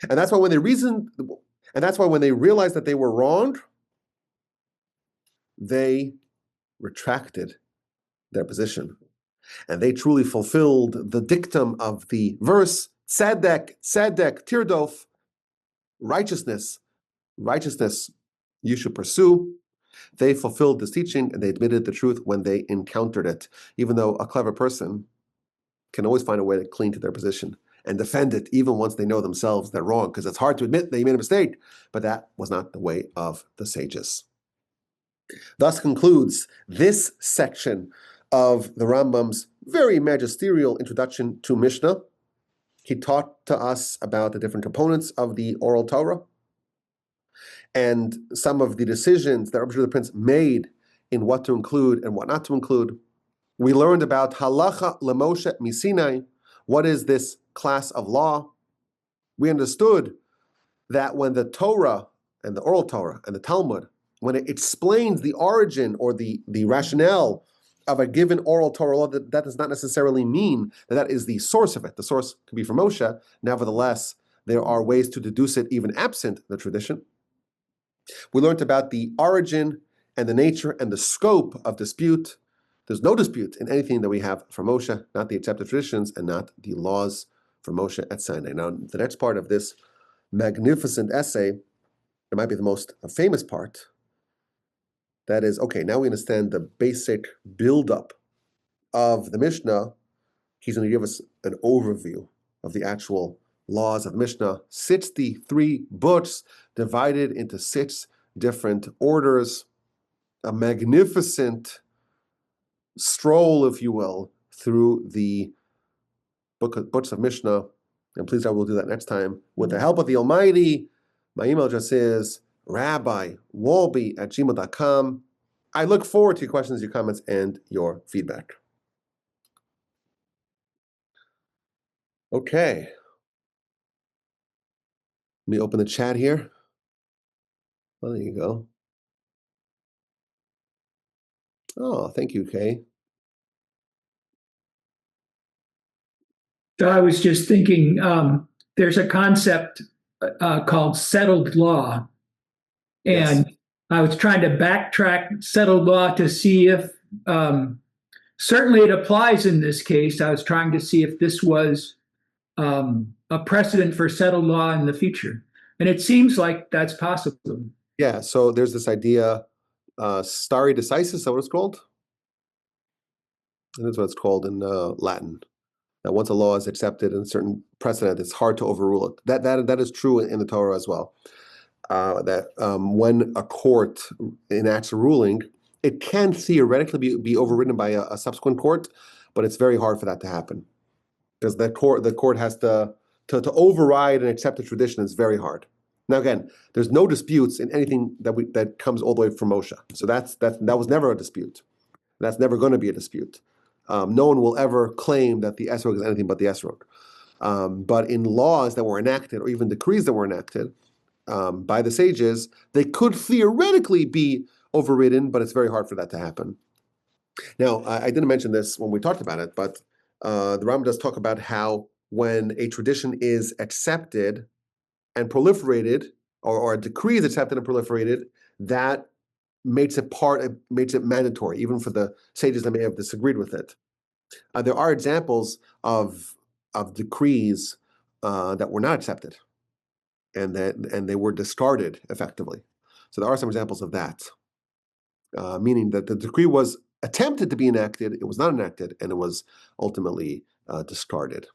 And that's why when they realized that they were wrong, they retracted their position. And they truly fulfilled the dictum of the verse, tzedek, tzedek, tirdof, righteousness, righteousness you should pursue. They fulfilled this teaching and they admitted the truth when they encountered it, even though a clever person can always find a way to cling to their position and defend it, even once they know themselves they're wrong, because it's hard to admit they made a mistake, but that was not the way of the sages. Thus concludes this section of the Rambam's very magisterial introduction to Mishnah. He taught to us about the different components of the Oral Torah and some of the decisions that Rabbi Judah the Prince made in what to include and what not to include. We learned about halacha lemoshe Sinai. What is this class of law? We understood that when the Torah and the Oral Torah and the Talmud, when it explains the origin or the rationale of a given Oral Torah law, that does not necessarily mean that is the source of it. The source could be from Moshe. Nevertheless, there are ways to deduce it even absent the tradition. We learned about the origin and the nature and the scope of dispute. There's no dispute in anything that we have from Moshe, not the accepted traditions and not the laws from Moshe at Sinai. Now, the next part of this magnificent essay, it might be the most famous part. That is, okay, now we understand the basic buildup of the Mishnah. He's going to give us an overview of the actual laws of the Mishnah. 63 books divided into 6 different orders. A magnificent stroll, if you will, through the books of Mishnah. And please, I will do that next time. With the help of the Almighty, my email address is rabbiwolbe@gmail.com. I look forward to your questions, your comments, and your feedback. Okay. Let me open the chat here. Well, there you go. Oh, thank you, Kay. I was just thinking, there's a concept called settled law. And yes. I was trying to backtrack settled law to see if, certainly it applies in this case. I was trying to see if this was a precedent for settled law in the future. And it seems like that's possible. Yeah, so there's this idea, stare decisis, is that what it's called? And that's what it's called in Latin. That once a law is accepted in a certain precedent, it's hard to overrule it. That is true in the Torah as well. That when a court enacts a ruling, it can theoretically be overridden by a subsequent court, but it's very hard for that to happen because the court has to override and accept the tradition. It's very hard. Now again, there's no disputes in anything that comes all the way from Moshe. So that was never a dispute. That's never going to be a dispute. No one will ever claim that the esrog is anything but the esrog. But in laws that were enacted, or even decrees that were enacted by the sages, they could theoretically be overridden, but it's very hard for that to happen. Now, I didn't mention this when we talked about it, but the Rambam does talk about how when a tradition is accepted and proliferated, or a decree is accepted and proliferated, that makes it mandatory, even for the sages that may have disagreed with it. There are examples of decrees that were not accepted, and they were discarded effectively. So there are some examples of that, meaning that the decree was attempted to be enacted, it was not enacted, and it was ultimately discarded.